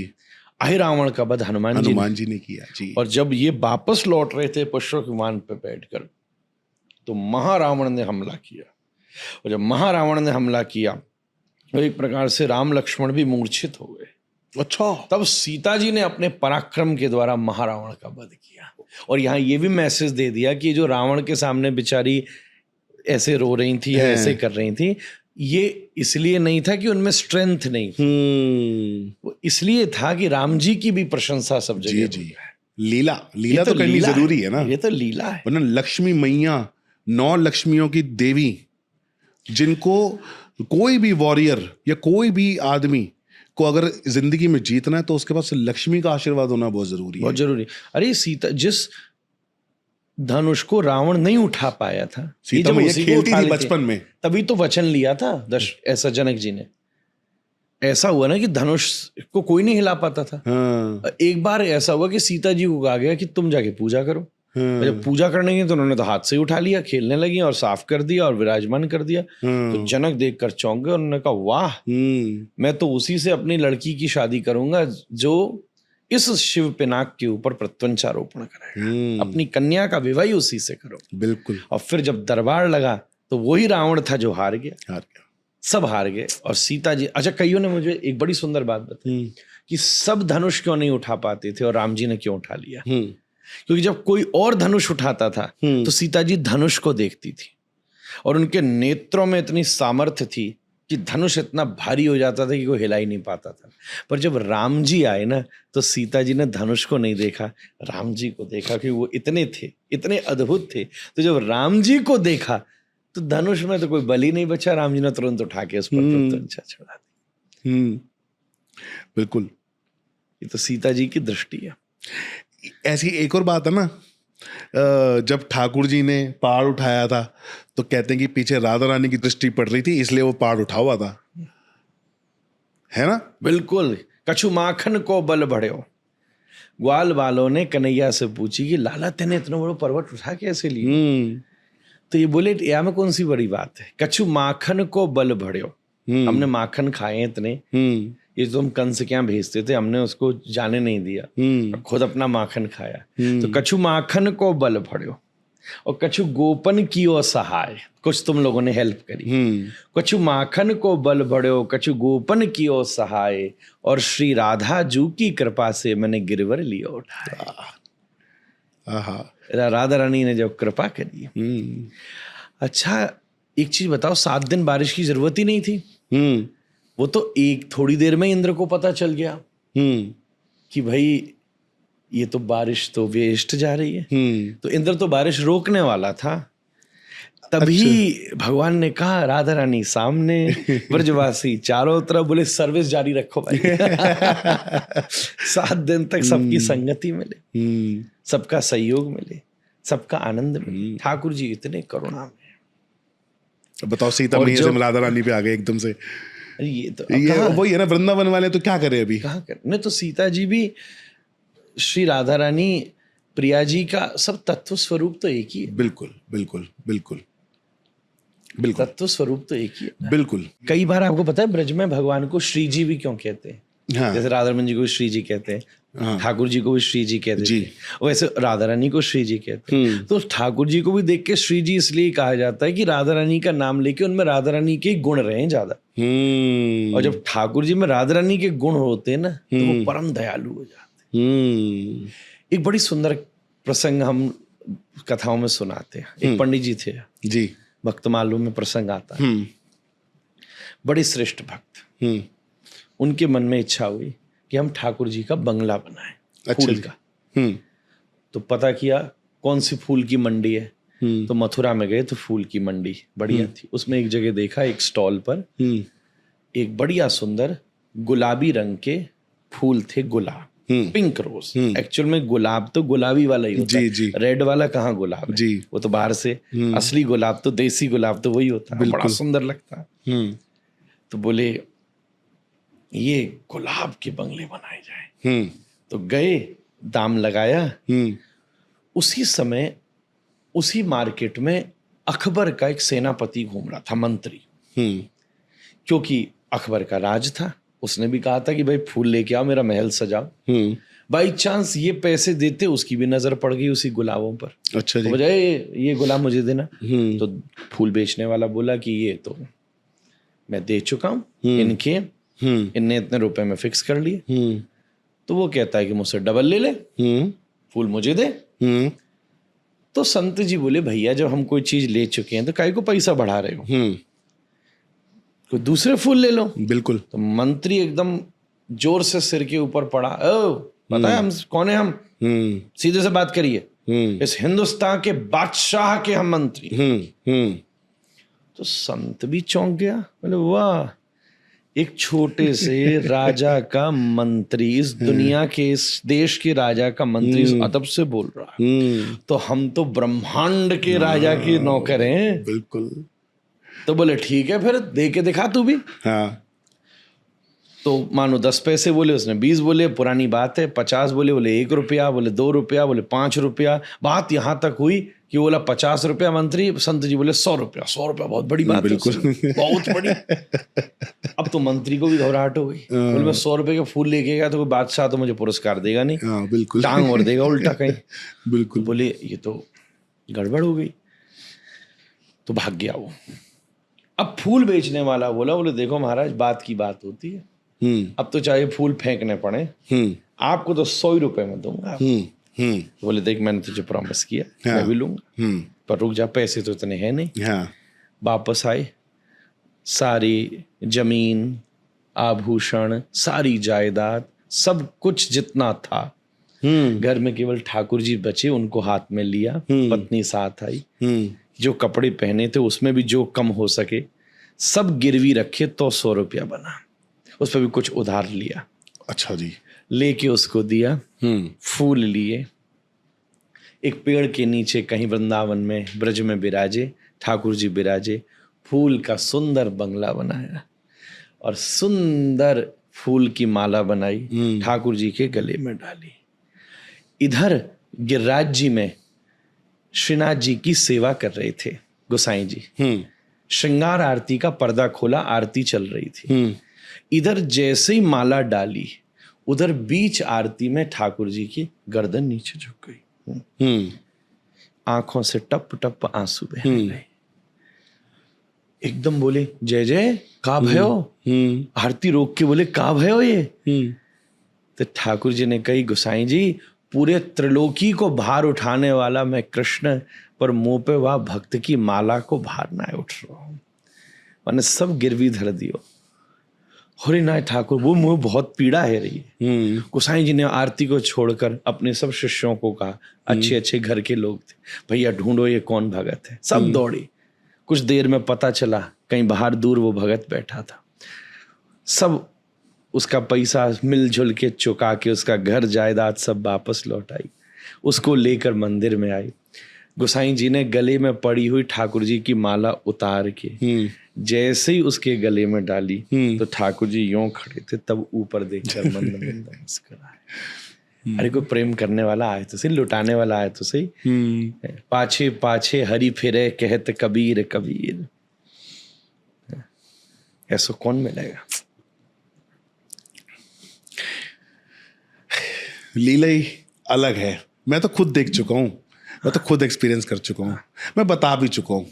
अहिरावण का वध हनुमान जी ने किया जी। और जब ये वापस लौट रहे थे पुष्पक विमान पे बैठकर, तो महारावण ने हमला किया। और जब महारावण ने हमला किया तो एक प्रकार से राम लक्ष्मण भी मूर्छित हो गए। अच्छा। तब सीता जी ने अपने पराक्रम के द्वारा महारावण का वध किया। और यहाँ ये भी मैसेज दे दिया कि जो रावण के सामने बेचारी ऐसे रो रही थी या ऐसे कर रही थी, ये इसलिए नहीं था कि उनमें स्ट्रेंथ नहीं थी, वो इसलिए था कि राम जी की भी प्रशंसा सब जी जगह जी, हो। लीला लीला तो करनी लीला जरूरी है ना, ये तो लीला है। वरना लक्ष्मी मैया 9 लक्ष्मियों की देवी, जिनको कोई भी वॉरियर या कोई भी आदमी को अगर जिंदगी में जीतना है तो उसके पास लक्ष्मी का आशीर्वाद होना बहुत जरूरी है। बहुत जरूरी। अरे सीता, जिस धनुष को रावण नहीं उठा पाया था, ये सीता जब मैया उसी को खेलती उठा थी लेते, बचपन में। तभी तो वचन लिया था ऐसा जनक जी ने। ऐसा हुआ ना कि धनुष को कोई नहीं हिला पाता था। हाँ, एक बार ऐसा हुआ कि सीता जी को कहा गया कि तुम जाके पूजा करो। हाँ, जब पूजा करने गए तो उन्होंने तो हाथ से उठा लिया, खेलने लगी और साफ कर दिया और विराजमान कर दिया। तो जनक देखकर चौंक गए। उन्होंने कहा वाह, मैं तो उसी से अपनी लड़की की शादी करूंगा जो इस शिव पिनाक के ऊपर प्रत्यंचारोपण करेगा। अपनी कन्या का विवाह ही उसी से करो। बिल्कुल। और फिर जब दरबार लगा तो वही रावण था जो हार गया। हार गया। सब हार गए और सीता जी। अच्छा, कईयों ने मुझे एक बड़ी सुंदर बात बताई कि सब धनुष क्यों नहीं उठा पाते थे और राम जी ने क्यों उठा लिया। क्योंकि जब कोई और धनुष उठाता था तो सीता जी धनुष को देखती थी और उनके नेत्रों में इतनी सामर्थ्य थी कि धनुष इतना भारी हो जाता था कि कोई हिला ही नहीं पाता था। पर जब राम जी आए ना तो सीता जी ने धनुष को नहीं देखा, राम जी को देखा कि वो इतने थे, इतने अद्भुत थे। तो जब राम जी को देखा तो धनुष में तो कोई बल ही नहीं बचा। राम जी ने तुरंत उठा के उस पर प्रत्यंचा चढ़ा दी। बिल्कुल, ये तो सीता जी की दृष्टि है। ऐसी एक और बात है ना, जब ठाकुर जी ने पहाड़ उठाया था तो कहते हैं कि पीछे राधा रानी की दृष्टि पड़ रही थी, इसलिए वो पहाड़ उठा हुआ था, है ना। बिल्कुल। कछु माखन को बल बढ़्यो, ग्वाल वालों ने कन्हैया से पूछी कि लाला तेने इतना बड़ा पर्वत उठा कैसे लिया। तो ये बोले या में कौन सी बड़ी बात है, कछु माखन को बल बढ़्यो। हमने माखन खाए इतने, ये तो हम कंस के यहाँ भेजते थे, हमने उसको जाने नहीं दिया, खुद अपना माखन खाया। तो कछु माखन को बल बढ़्यो और कछु गोपन कियो सहाय, कुछ तुम लोगों ने हेल्प करी। कछु माखन को बल बढ़्यो, कछु गोपन कियो सहाय, और श्री राधा जू की कृपा से मैंने गिरवर लियो उठाए। राधा रानी ने जब कृपा करी। अच्छा, एक चीज बताओ, 7 दिन बारिश की जरूरत ही नहीं थी। वो तो एक थोड़ी देर में इंद्र को पता चल गया कि भाई ये तो बारिश तो वेस्ट जा रही है। तो इंद्र तो बारिश रोकने वाला था। तभी भगवान ने कहा राधा रानी सामने, ब्रजवासी चारों तरफ, बोले सर्विस जारी रखो भाई। 7 दिन तक सबकी संगति मिले, सबका सहयोग मिले, सबका आनंद मिले। ठाकुर जी इतने करुणा में। बताओ, सीता मैया से राधा रानी पे आ गए एकदम से। ये तो ये वही है ना, वृंदावन वाले तो क्या करे अभी, कहाँ कर। नहीं तो सीता जी भी, श्री राधा रानी, प्रिया जी का सब तत्व स्वरूप तो एक ही है। बिल्कुल बिल्कुल बिल्कुल बिल्कुल, तत्व स्वरूप तो एक ही है। बिल्कुल। कई बार आपको पता है ब्रज में भगवान को श्री जी भी क्यों कहते हैं। हाँ। जैसे राधा रमन जी को श्री जी कहते हैं, हाँ। ठाकुर जी को भी श्री जी कहते जी। हैं, वैसे राधा रानी को श्री जी कहते हैं। तो ठाकुर जी को भी देख के श्री जी इसलिए कहा जाता है कि राधा रानी का नाम लेके उनमें राधा रानी के गुण रहे ज्यादा। और जब ठाकुर जी में राधा रानी के गुण होते हैं ना तो वो परम दयालु हो जाते हैं। एक बड़ी सुंदर प्रसंग हम कथाओं में सुनाते हैं। एक पंडित जी थे जी, भक्त मालूम में प्रसंग आता है। बड़े श्रेष्ठ भक्त, उनके मन में इच्छा हुई कि हम ठाकुर जी का बंगला बनाएं, फूल का। तो पता किया कौन सी फूल की मंडी है। तो मथुरा में गए तो फूल की मंडी बढ़िया थी। उसमें एक जगह देखा, एक स्टॉल पर एक बढ़िया सुंदर गुलाबी रंग के फूल थे, गुलाब, पिंक रोज। एक्चुअल में गुलाब तो गुलाबी वाला ही होता है, रेड वाला कहाँ गुलाब है, जी। वो तो बाहर से। असली गुलाब तो देसी गुलाब तो वही होता है, बड़ा सुंदर लगता है। तो बोले ये गुलाब के बंगले बनाए जाए। तो गए, दाम लगाया। उसी समय उसी मार्केट में अकबर का एक सेनापति घूम रहा था, मंत्री, क्योंकि अकबर का राज था। उसने भी कहा था कि भाई फूल लेके आओ, मेरा महल सजाओ। बाई चांस ये पैसे देते, उसकी भी नजर पड़ गई उसी गुलाबों पर। अच्छा जी। तो बजाय ये गुलाब मुझे देना। तो फूल बेचने वाला बोला कि ये तो मैं दे चुका हूँ इनके, इनने इतने रुपए में फिक्स कर लिए। तो वो कहता है कि मुझसे डबल ले ले, फूल मुझे दे। तो संत जी बोले भैया जब हम कोई चीज ले चुके हैं तो काहे को पैसा बढ़ा रहे हो। कोई दूसरे फूल ले लो। बिल्कुल। तो मंत्री एकदम जोर से सिर के ऊपर पड़ा, ओ पता है हम कौन है? हम सीधे से बात करिए, इस हिंदुस्तान के बादशाह के हम मंत्री। तो संत भी चौंक गया, बोले वाह, एक छोटे से राजा का मंत्री, इस दुनिया के, इस देश के राजा का मंत्री इस अदब से बोल रहा है, तो हम तो ब्रह्मांड के राजा के नौकर हैं। बिल्कुल। तो बोले ठीक है, फिर दे के दिखा तू भी। हाँ। तो मानो 10 पैसे बोले, उसने 20 बोले, पुरानी बात है। 50 बोले, बोले 1 रुपया, बोले 2 रुपया, बोले 5 रुपया। बात यहां तक हुई कि बोला 50 रुपया मंत्री, संत जी बोले 100 रुपया। 100 रुपया बहुत बड़ी बात है, बिल्कुल बहुत बड़ी। अब तो मंत्री को भी घबराहट हो गई, बोले मैं 100 रुपए के फूल लेके गया तो कोई बादशाह तो मुझे पुरस्कार देगा नहीं, हाँ, बिल्कुल, टांग और देगा उल्टा कहीं। बिल्कुल। तो बोले ये तो गड़बड़ हो गई, तो भाग गया वो। अब फूल बेचने वाला बोला, बोले देखो महाराज, बात की बात होती है, अब तो चाहे फूल फेंकने पड़े, आपको तो 100 रुपए में दूंगा। तो बोले देख, मैंने तुझे प्रॉमिस किया, मैं भी लूंगा, पर रुक जा, पैसे तो इतने हैं नहीं। वापस आए, सारी जमीन, आभूषण, सारी जायदाद, सब कुछ जितना था, घर में केवल ठाकुर जी बचे, उनको हाथ में लिया, पत्नी साथ आई, जो कपड़े पहने थे उसमें भी जो कम हो सके सब गिरवी रखे, तो 100 रुपया बना। उस पर भी कुछ उधार लिया। अच्छा जी। लेके उसको दिया, फूल लिए, एक पेड़ के नीचे कहीं वृंदावन में, ब्रज में बिराजे, ठाकुर जी बिराजे, फूल का सुंदर बंगला बनाया और सुंदर फूल की माला बनाई, ठाकुर जी के गले में डाली। इधर गिरिराज जी में श्रीनाथ जी की सेवा कर रहे थे गोसाई जी। श्रृंगार आरती का पर्दा खोला, आरती चल रही थी। इधर जैसे ही माला डाली, उधर बीच आरती में ठाकुर जी की गर्दन नीचे झुक गई, आंखों से टप टप आंसू बह रहे। एकदम बोले जय जय, का भयो? आरती रोक के बोले का भयो ये? तो ठाकुर जी ने कही, गोसाई जी, पूरे त्रिलोकी को भार उठाने वाला मैं कृष्ण, पर मुंह पे वह भक्त की माला को भार ना उठ रहा हूं, मैंने सब गिरवी धर दियो। हरि नाय ठाकुर, वो मुझे बहुत पीड़ा है रही। गोसाई जी ने आरती को छोड़कर अपने सब शिष्यों को कहा, अच्छे अच्छे घर के लोग थे, भैया ढूंढो ये कौन भगत है। सब दौड़े, कुछ देर में पता चला कहीं बाहर दूर वो भगत बैठा था। सब उसका पैसा मिलजुल के चुका के उसका घर जायदाद सब वापस लौट आई, उसको लेकर मंदिर में आई। गोसाई जी ने गले में पड़ी हुई ठाकुर जी की माला उतार के जैसे ही उसके गले में डाली, तो ठाकुर जी यूं खड़े थे, तब ऊपर देखकर मंद मंद मुस्कुराए। अरे कोई प्रेम करने वाला आए तो सही, लुटाने वाला आए तो सही। पाछे पाछे हरि फिरे कहत कबीर कबीर, ऐसा कौन मिलेगा? लीला ही अलग है। मैं तो खुद देख चुका हूँ, मैं तो खुद एक्सपीरियंस कर चुका हूँ, मैं बता भी चुका हूँ।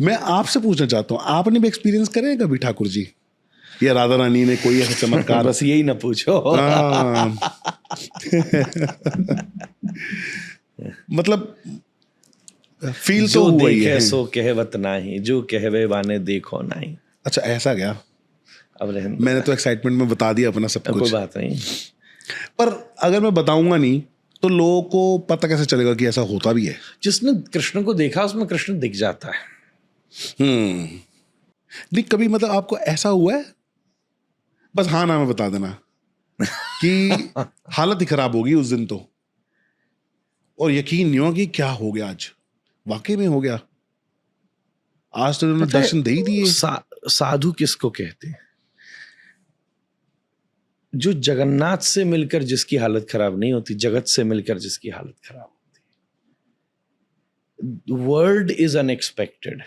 मैं आपसे पूछना चाहता हूँ, आपने भी एक्सपीरियंस करे हैं कभी ठाकुर जी या राधा रानी ने कोई ऐसा चमत्कार? बस यही ना पूछो। मतलब फील तो जो हुआ ही देखे है। सो कहवत नाही, जो कहवे वाने देखो नहीं। अच्छा, ऐसा क्या? अब रहने मैंने तो एक्साइटमेंट में बता दिया अपना सब कुछ। कोई बात नहीं, पर अगर मैं बताऊंगा नहीं तो लोगों को पता कैसे चलेगा कि ऐसा होता भी है? जिसने कृष्ण को देखा उसमें कृष्ण दिख जाता है। नहीं, कभी मतलब आपको ऐसा हुआ है? बस हाँ ना में बता देना कि हालत ही खराब होगी उस दिन तो, और यकीन नहीं होगा कि क्या हो गया आज, वाकई में हो गया। आज तो उन्होंने दर्शन दे ही दिए। साधु किसको कहते हैं? जो जगन्नाथ से मिलकर जिसकी हालत खराब नहीं होती, जगत से मिलकर जिसकी हालत खराब होती। वर्ल्ड इज अनएक्सपेक्टेड,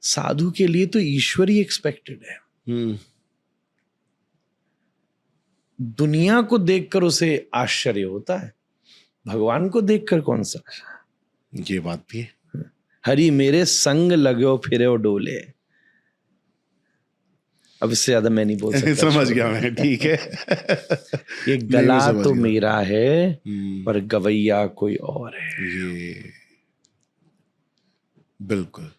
साधु के लिए तो ईश्वर ही एक्सपेक्टेड है। दुनिया को देखकर उसे आश्चर्य होता है, भगवान को देखकर कौन सा? ये बात भी है। हरि मेरे संग लगो फिरे डोले। अब इससे ज्यादा मैं नहीं बोल सकता। समझ गया मैं, ठीक है। ये गला तो मेरा है पर गवैया कोई और है। ये बिल्कुल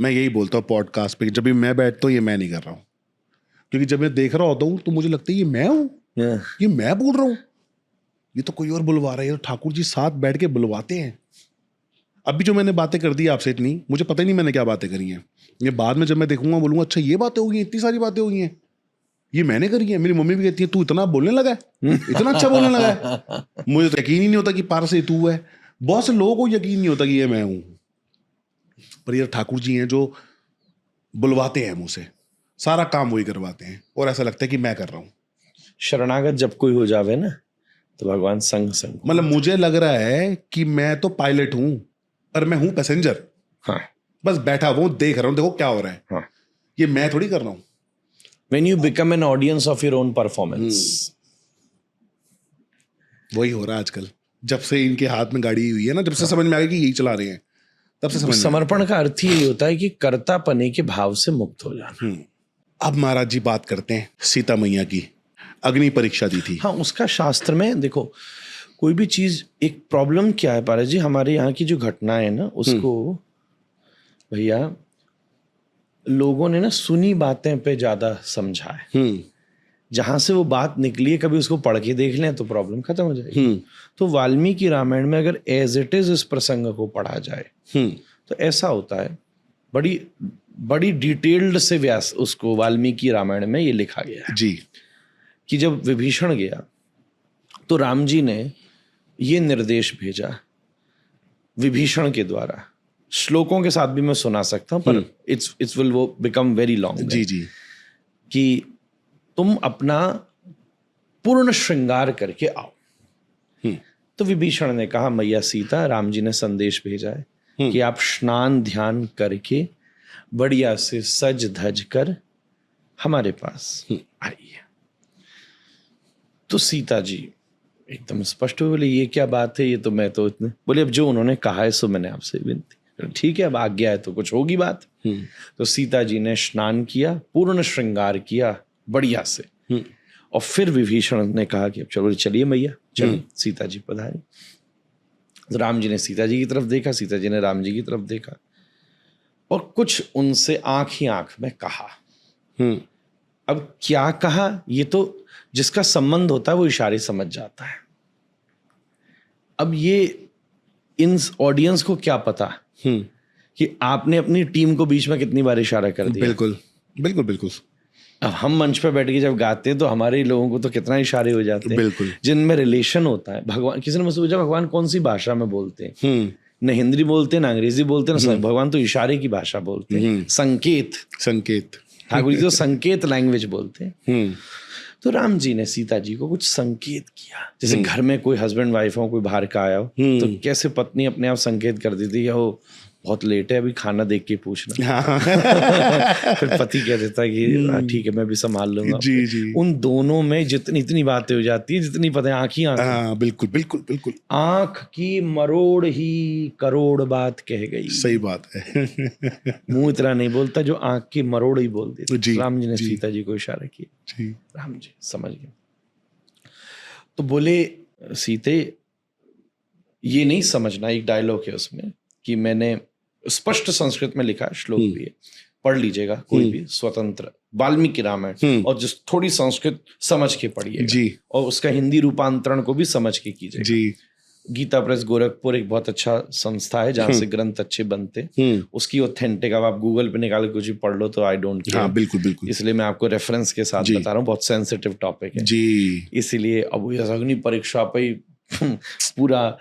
मैं यही बोलता हूँ पॉडकास्ट पे, जब भी मैं बैठता हूँ ये मैं नहीं कर रहा हूँ, क्योंकि जब मैं देख रहा होता हूँ तो मुझे लगता है ये मैं हूँ, ये मैं बोल रहा हूँ, ये तो कोई और बुलवा रहा है, ये तो ठाकुर जी साथ बैठ के बुलवाते हैं। अभी जो मैंने बातें कर दी आपसे इतनी, मुझे पता ही नहीं मैंने क्या बातें करी हैं, ये बाद में जब मैं देखूंगा बोलूंगा अच्छा ये बातें हो गई, इतनी सारी बातें हो गई हैं, ये मैंने करी है। मेरी मम्मी भी कहती है तू इतना बोलने लगा है, इतना अच्छा बोलने लगा है। मुझे तो यकीन ही नहीं होता कि पार से तू है। बहुत से लोगों को यकीन नहीं होता कि ये मैं हूं, पर ये ठाकुर जी हैं जो बुलवाते हैं मुझसे, सारा काम वही करवाते हैं और ऐसा लगता है कि मैं कर रहा हूं। शरणागत जब कोई हो जावे ना तो भगवान संग संग, मतलब मुझे लग रहा है कि मैं तो पायलट हूं पर मैं हूं पैसेंजर। हाँ, बस बैठा हुआ हूं, देख रहा हूं, देखो क्या हो रहा है। हाँ। ये मैं थोड़ी कर रहा हूं। When you become an audience of your own performance. वही हो रहा है आजकल, जब से इनके हाथ में गाड़ी हुई है ना, जब से समझ में आ गया कि यही चला रहे हैं, तब से समझ में समर्पण का अर्थ ही यही होता है कि कर्तापने के भाव से मुक्त हो जाना। अब महाराज जी बात करते हैं सीता मैया की। अग्नि परीक्षा दी थी। हाँ, उसका शास्त्र में देखो, कोई भी चीज, एक प्रॉब्लम क्या है पारस जी, हमारे यहाँ की जो घटना है ना उसको भैया लोगों ने ना सुनी बातें पे ज्यादा समझा है। जहां से वो बात निकली है कभी उसको पढ़ के देख लें तो प्रॉब्लम खत्म हो जाएगी। तो वाल्मीकि रामायण में अगर एज इट इज इस प्रसंग को पढ़ा जाए तो ऐसा होता है, बड़ी बड़ी डिटेल्ड से व्यास उसको वाल्मीकि रामायण में ये लिखा गया है जी कि जब विभीषण गया तो राम जी ने ये निर्देश भेजा विभीषण के द्वारा। श्लोकों के साथ भी मैं सुना सकता हूं पर इट्स विल वो बिकम वेरी लॉन्ग। जी जी। कि तुम अपना पूर्ण श्रृंगार करके आओ। तो विभीषण ने कहा मैया सीता, राम जी ने संदेश भेजा है कि आप स्नान ध्यान करके बढ़िया से सज धज कर हमारे पास आइए। तो सीता जी एकदम स्पष्ट हुए, बोले ये क्या बात है, ये तो मैं तो इतने, बोले अब जो उन्होंने कहा है सो मैंने आपसे विनती, ठीक है अब आज्ञा है तो कुछ होगी बात। तो सीता जी ने स्नान किया, पूर्ण श्रृंगार किया बढ़िया से, और फिर विभीषण ने कहा कि अब चलो चलिए मैया चलिए। सीता जी पधारी। तो राम जी ने सीता जी की तरफ देखा, सीता जी ने राम जी की तरफ देखा और कुछ उनसे आंख ही आंख में कहा। अब क्या कहा, ये तो जिसका संबंध होता है वो इशारे समझ जाता है। अब ये इन ऑडियंस को क्या पता कि आपने अपनी टीम को बीच में कितनी बार इशारा कर दिया। बिल्कुल बिल्कुल बिल्कुल। अब हम मंच पे बैठ के जब गाते हैं तो हमारे लोगों को तो कितना इशारे हो जाते हैं। बिल्कुल। जिनमें रिलेशन होता है। भगवान, किसी ने मुझसे पूछा भगवान कौन सी भाषा में बोलते हैं, न हिंदी बोलते हैं ना अंग्रेजी बोलते हैं ना, भगवान तो इशारे की भाषा बोलते हैं, संकेत। संकेत ठाकुर जी तो संकेत लैंग्वेज बोलते हैं। तो राम जी ने सीता जी को कुछ संकेत किया, जैसे घर में कोई हस्बैंड वाइफ हो, कोई बाहर का आया हो तो कैसे पत्नी अपने आप संकेत कर देती है, वो बहुत लेट है अभी खाना देख के पूछना। फिर पति कह देता है कि ठीक है मैं भी संभाल लूंगा। जी जी। उन दोनों में जितनी इतनी बातें हो जाती है जितनी पता है आंख ही आंख। हाँ बिल्कुल बिल्कुल बिल्कुल। आंख की मरोड़ ही करोड़ बात कह गई। सही बात है। मुंह इतना नहीं बोलता जो आंख की मरोड़ ही बोल देती। राम जी ने सीता जी को इशारा किया। राम जी समझ गए। तो बोले सीते ये नहीं समझना, एक डायलॉग है उसमें कि मैंने स्पष्ट संस्कृत में लिखा, श्लोक भी है, पढ़ लीजिएगा कोई भी स्वतंत्र वाल्मीकि रामायण, और जिस थोड़ी संस्कृत समझ के पढ़िएगा जी, और उसका हिंदी रूपांतरण को भी समझ के कीजिएगा जी। गीता प्रेस गोरखपुर एक बहुत अच्छा संस्था है जहाँ से ग्रंथ अच्छे बनते, उसकी ऑथेंटिक अब आप गूगल पे निकाल के कुछ भी पढ़ लो तो आई डोंट केयर। हाँ, बिल्कुल बिल्कुल। इसलिए मैं आपको रेफरेंस के साथ बता रहा हूँ, बहुत सेंसिटिव टॉपिक है जी। इसीलिए अब अग्नि परीक्षा पे पूरा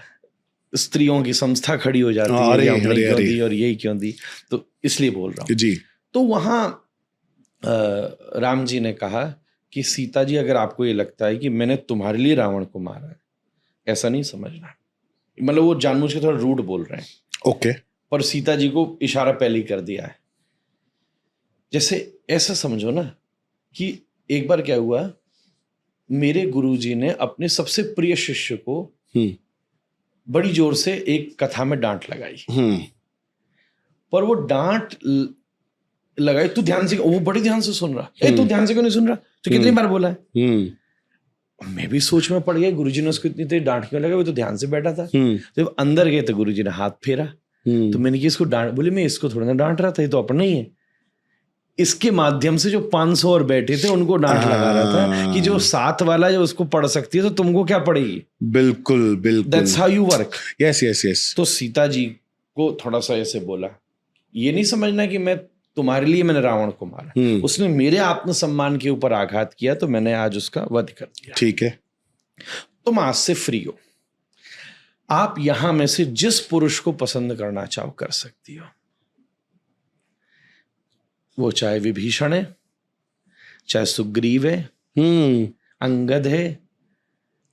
स्त्रियों की संस्था खड़ी हो जाती है, हमने क्यों दी और यही क्यों दी, तो इसलिए बोल रहा हूँ जी। तो वहां राम जी ने कहा कि सीता जी अगर आपको ये लगता है कि मैंने तुम्हारे लिए रावण को मारा है, ऐसा नहीं समझना। मतलब वो जानबूझ के थोड़ा रूड बोल रहे हैं, ओके, पर सीता जी को इशारा पहले ही कर दिया है। जैसे ऐसा समझो ना कि एक बार क्या हुआ, मेरे गुरुजी ने अपने सबसे प्रिय शिष्य को बड़ी जोर से एक कथा में डांट लगाई, पर वो डांट लगाई, तू ध्यान से, वो बड़े ध्यान से सुन रहा है, तू ध्यान से क्यों नहीं सुन रहा, तो कितनी बार बोला है। मैं भी सोच में पड़ गया, गुरुजी ने उसको इतनी देर डांट क्यों लगाई, वो तो ध्यान से बैठा था। जब अंदर गए तो गुरुजी ने हाथ फेरा, तो मैंने कि इसको डांट, बोले मैं इसको थोड़ा ना डांट रहा था, ये तो अपना ही है। इसके माध्यम से जो 500 और बैठे थे उनको डांट लगा रहा था कि जो साथ वाला जो उसको पढ़ सकती है तो तुमको क्या पड़ेगी। बिल्कुल बिल्कुल, that's how you work. Yes yes yes. तो सीता जी को थोड़ा सा ऐसे बोला, ये नहीं समझना कि मैं तुम्हारे लिए मैंने रावण को मारा, उसने मेरे आत्मसम्मान के ऊपर आघात किया तो मैंने आज उसका वध कर दिया। ठीक है, तुम आज से फ्री हो, आप यहां में से जिस पुरुष को पसंद करना चाहो कर सकती हो, वो चाहे विभीषण है, चाहे सुग्रीव है, अंगद है,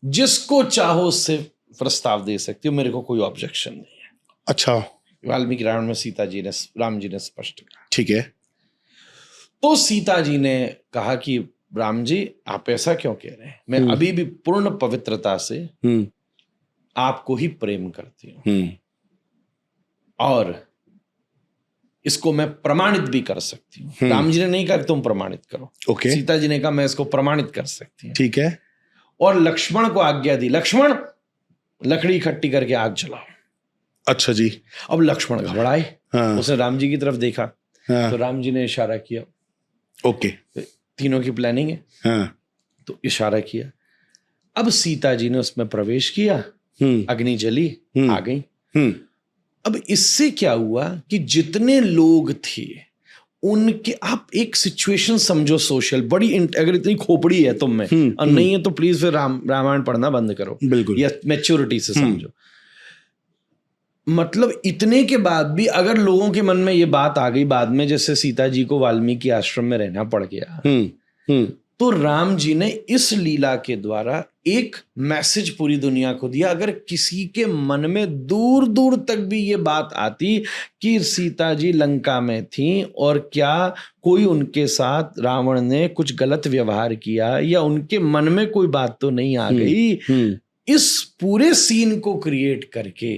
जिसको चाहो उससे प्रस्ताव दे सकती हो, मेरे को कोई ऑब्जेक्शन नहीं है। अच्छा, वाल्मीकि रामायण में सीता जी ने, राम जी ने स्पष्ट कहा। ठीक है। तो सीता जी ने कहा कि राम जी आप ऐसा क्यों कह रहे हैं, मैं अभी भी पूर्ण पवित्रता से आपको ही प्रेम करती हूं और इसको मैं प्रमाणित भी कर सकती हूँ। राम जी ने नहीं कहा कि तुम प्रमाणित करो, ओके। सीता जी ने कहा मैं इसको प्रमाणित कर सकती हूँ। ठीक है। और लक्ष्मण को आज्ञा दी, लक्ष्मण लकड़ी इकट्ठी करके आग जलाओ। अच्छा जी। अब लक्ष्मण घबराए, उसने राम जी की तरफ देखा, तो राम जी ने इशारा किया, ओके, तीनों की प्लानिंग है, तो इशारा किया। अब सीता जी ने उसमें प्रवेश किया, अग्नि जली, आ गई। अब इससे क्या हुआ कि जितने लोग थे उनके, आप एक सिचुएशन समझो सोशल, बड़ी अगर इतनी खोपड़ी है तुम में और नहीं है तो प्लीज फिर रामायण पढ़ना बंद करो, बिल्कुल, या मैच्योरिटी से समझो। मतलब इतने के बाद भी अगर लोगों के मन में ये बात आ गई बाद में, जैसे सीता जी को वाल्मीकि आश्रम में रहना पड़ गया, तो राम जी ने इस लीला के द्वारा एक मैसेज पूरी दुनिया को दिया। अगर किसी के मन में दूर दूर तक भी ये बात आती कि सीता जी लंका में थी और क्या कोई उनके साथ रावण ने कुछ गलत व्यवहार किया या उनके मन में कोई बात तो नहीं आ गई, इस पूरे सीन को क्रिएट करके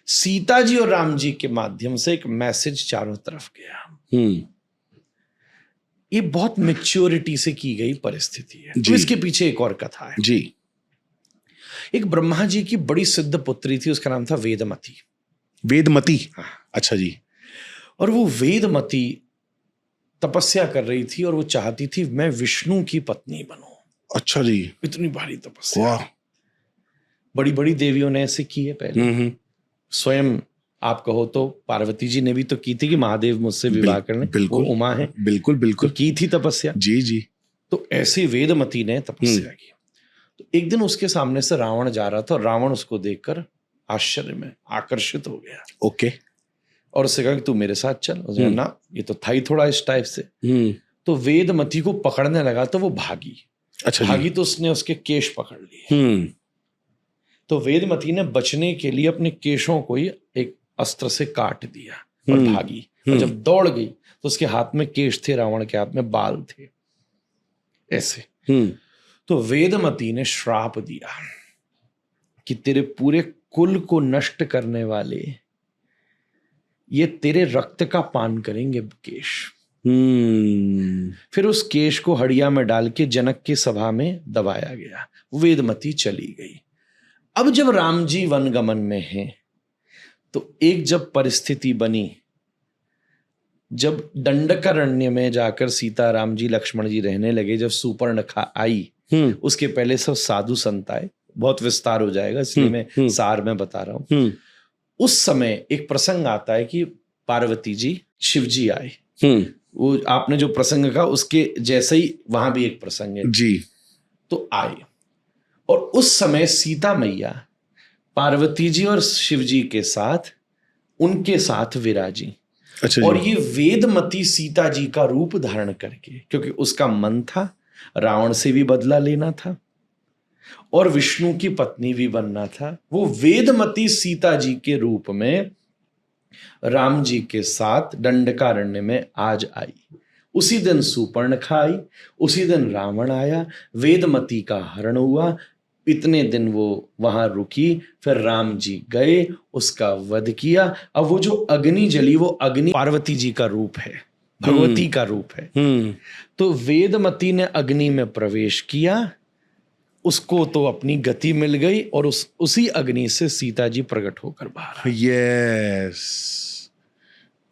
सीता जी और राम जी के माध्यम से एक मैसेज चारों तरफ गया। ये बहुत मैच्योरिटी से की गई परिस्थिति है। तो इसके पीछे एक और कथा है जी। एक ब्रह्मा जी की बड़ी सिद्ध पुत्री थी, उसका नाम था वेदमती। वेदमती, हाँ। अच्छा जी। और वो वेदमती तपस्या कर रही थी और वो चाहती थी मैं विष्णु की पत्नी बनूं। अच्छा जी। इतनी भारी तपस्या। वाह। बड़ी बड़ी देवियों ने ऐसे की है पहले। स्वयं आप कहो तो पार्वती जी ने भी तो की थी कि महादेव मुझसे विवाह करने, बिल्कुल, वो उमा है, बिल्कुल बिल्कुल, तो की थी तपस्या। जी जी। तो ऐसे वेदमती ने तपस्या की। तो एक दिन उसके सामने से रावण जा रहा था और रावण उसको देखकर आश्चर्य में आकर्षित हो गया। ओके। और उससे कहा कि तू मेरे साथ चल। उसने ना, ये तो था ही थोड़ा इस टाइप से। तो वेदमती को पकड़ने लगा तो वो भागी। अच्छा, भागी तो उसने उसके केश पकड़ लिए। तो वेदमती ने बचने के लिए अपने केशों को ही एक अस्त्र से काट दिया और भागी। और जब दौड़ गई तो उसके हाथ में केश थे, रावण के हाथ में बाल थे ऐसे। तो वेदमती ने श्राप दिया कि तेरे पूरे कुल को नष्ट करने वाले ये तेरे रक्त का पान करेंगे केश। फिर उस केश को हड़िया में डाल के जनक की सभा में दबाया गया। वेदमती चली गई। अब जब राम जी वनगमन में हैं तो एक जब परिस्थिति बनी, जब दंडकारण्य में जाकर सीता राम जी लक्ष्मण जी रहने लगे, जब सुपर्णखा आई, उसके पहले सब साधु संत आए। बहुत विस्तार हो जाएगा इसलिए मैं सार में बता रहा हूं। उस समय एक प्रसंग आता है कि पार्वती जी शिव जी आए। वो आपने जो प्रसंग कहा उसके जैसे ही वहां भी एक प्रसंग है जी। तो आए और उस समय सीता मैया पार्वती जी और शिव जी के साथ उनके साथ विराजी। अच्छा। और ये वेदमती सीता जी का रूप धारण करके, क्योंकि उसका मन था रावण से भी बदला लेना था और विष्णु की पत्नी भी बनना था, वो वेदमती सीता जी के रूप में राम जी के साथ दंडकारण्य में आज आई। उसी दिन सुपर्णखा आई, उसी दिन रावण आया, वेदमती का हरण हुआ। इतने दिन वो वहां रुकी, फिर राम जी गए, उसका वध किया। अब वो जो अग्नि जली, वो अग्नि पार्वती जी का रूप है, भगवती का रूप है। तो वेदमती ने अग्नि में प्रवेश किया उसको तो अपनी गति मिल गई और उसी अग्नि से सीता जी प्रकट होकर बाहर आई। यस,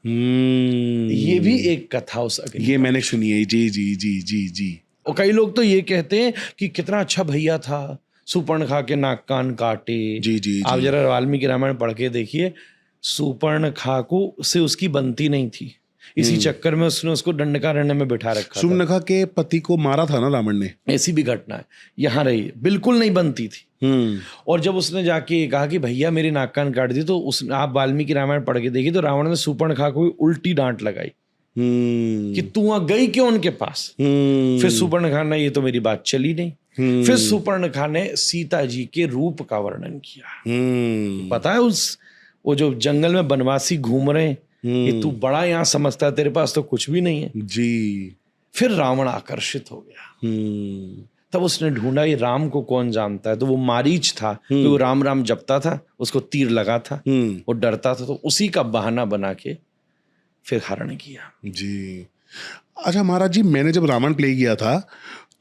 ये भी एक कथा उस अग्नि ये मैंने सुनी है। जी जी जी जी जी। और कई लोग तो ये कहते हैं कि कितना अच्छा भैया था, सुपर्णखा के नाक कान काटे। जी जी आप जी। जरा वाल्मीकि रामायण पढ़ के देखिए, सुपर्णखा को से उसकी बनती नहीं थी, इसी चक्कर में उसने उसको दंडकारण्य में बिठा रखा था। सुपर्णखा के पति को मारा था ना रावण ने। ऐसी भी घटना है यहाँ रही है, बिल्कुल नहीं बनती थी। और जब उसने जाके कहा कि भैया मेरी नाक कान काट दी, तो उस आप वाल्मीकि रामायण पढ़ के देखिए, तो रावण ने सुपर्णखा को उल्टी डांट लगाई कि तू वहां गई क्यों उनके पास। फिर सुपर्णखा ने, ये तो मेरी बात चली नहीं। फिर सुपर्णखा ने सीता जी के रूप का वर्णन किया। पता है वो जो जंगल में बनवासी घूम रहे हैं, कि तू बड़ा यहाँ समझता है, तेरे पास तो कुछ भी नहीं है जी। फिर रावण आकर्षित हो गया। तब उसने ढूंढा ये राम को कौन जानता है, तो वो मारीच था, कि वो राम राम जपता था, उसको तीर लगा था, वो डरता था, तो उसी का बहाना बना के फिर हरण किया। जी। अच्छा महाराज जी, मैंने जब रावण प्ले किया था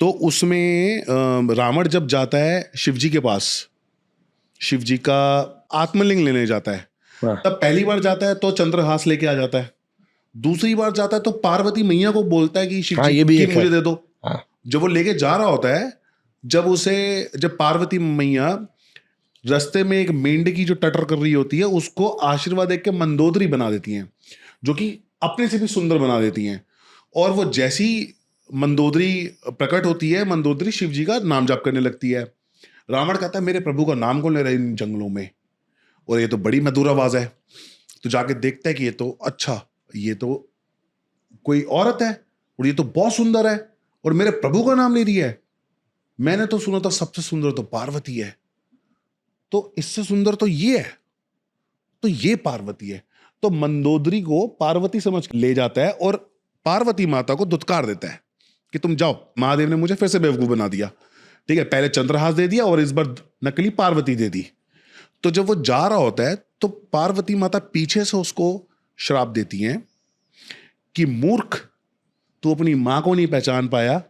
तो उसमें रावण जब जाता है शिव जी के पास, शिव जी का आत्मलिंग लेने जाता है, तब पहली बार जाता है तो चंद्रहास लेके आ जाता है, दूसरी बार जाता है तो पार्वती मैया को बोलता है कि शिव जी की मुझे दे दो। जब वो लेके जा रहा होता है, जब पार्वती मैया रास्ते में एक मेंढक की जो टटर कर रही होती है, उसको आशीर्वाद देके के मंदोदरी बना देती हैं, जो कि अपने से भी सुंदर बना देती हैं। और वो जैसी मंदोदरी प्रकट होती है, मंदोदरी शिव जी का नाम जाप करने लगती है। रावण कहता है मेरे प्रभु का नाम कौन ले रहा है इन जंगलों में, और ये तो बड़ी मधुर आवाज है। तो जाके देखता है कि ये तो कोई औरत है, और ये तो बहुत सुंदर है, और मेरे प्रभु का नाम ले रही है। मैंने तो सुना था सबसे सुंदर तो पार्वती है, तो इससे सुंदर तो ये है, तो ये पार्वती है। तो मंदोदरी को पार्वती समझ ले जाता है और पार्वती माता को दुत्कार देता है कि तुम जाओ, महादेव ने मुझे फिर से बेवकूफ बना दिया। ठीक है, पहले चंद्रहास दे दिया और इस बार नकली पार्वती दे दी। तो जब वो जा रहा होता है तो पार्वती माता पीछे से उसको श्राप देती हैं कि मूर्ख, तू अपनी मां को नहीं पहचान पाया,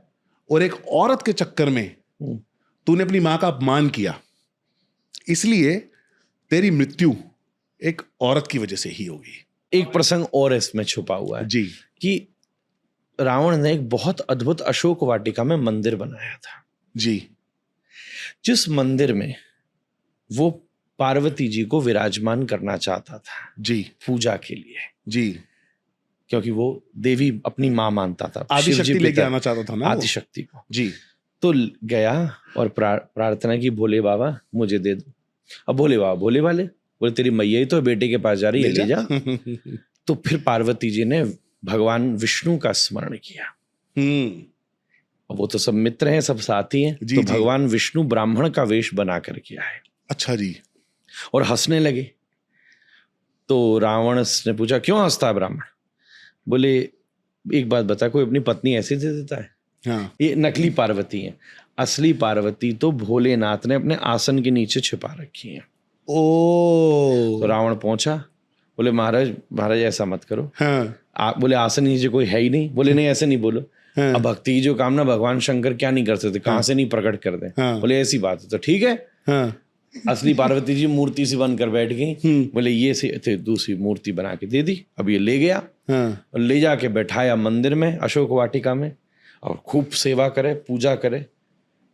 और एक औरत के चक्कर में तूने अपनी मां का अपमान किया, इसलिए तेरी मृत्यु एक औरत की वजह से ही होगी। एक प्रसंग और इसमें छुपा हुआ है जी, कि रावण ने एक बहुत अद्भुत अशोक वाटिका में मंदिर बनाया था जी, जिस मंदिर में वो पार्वती जी को विराजमान करना चाहता था जी, पूजा के लिए, जी, क्योंकि वो देवी अपनी मां मानता था, आदिशक्ति लेके आना चाहता था ना, आदिशक्ति को। जी। तो गया और प्रार्थना की, भोले बाबा मुझे दे दो। अब भोले बाबा भोले वाले बोले तेरी मैया ही तो बेटे के पास जा रही है, ले जा। तो फिर पार्वती जी ने भगवान विष्णु का स्मरण किया। वो तो सब मित्र हैं, सब साथी हैं, तो भगवान विष्णु ब्राह्मण का वेश बना करके आए। अच्छा जी। और हंसने लगे। तो रावण ने पूछा क्यों हंसता है ब्राह्मण? बोले एक बात बता, कोई अपनी पत्नी ऐसे दे देता है? हाँ। ये नकली पार्वती है, असली पार्वती तो भोलेनाथ ने अपने आसन के नीचे छिपा रखी है। तो रावण पहुंचा, बोले महाराज ऐसा मत करो। हाँ। बोले आसन नीचे कोई है ही नहीं। बोले नहीं ऐसे नहीं बोलो। हाँ। अब भक्ति की जो कामना भगवान शंकर क्या नहीं कर सकते, कहाँ से नहीं प्रकट कर दे। हाँ। बोले ऐसी बात है तो ठीक है। हाँ। असली पार्वती जी मूर्ति से बनकर बैठ गई। बोले ये से दूसरी मूर्ति बना के दे दी। अब ये ले गया। हाँ। और ले जाके बैठाया मंदिर में, अशोक वाटिका में, और खूब सेवा करे, पूजा करे।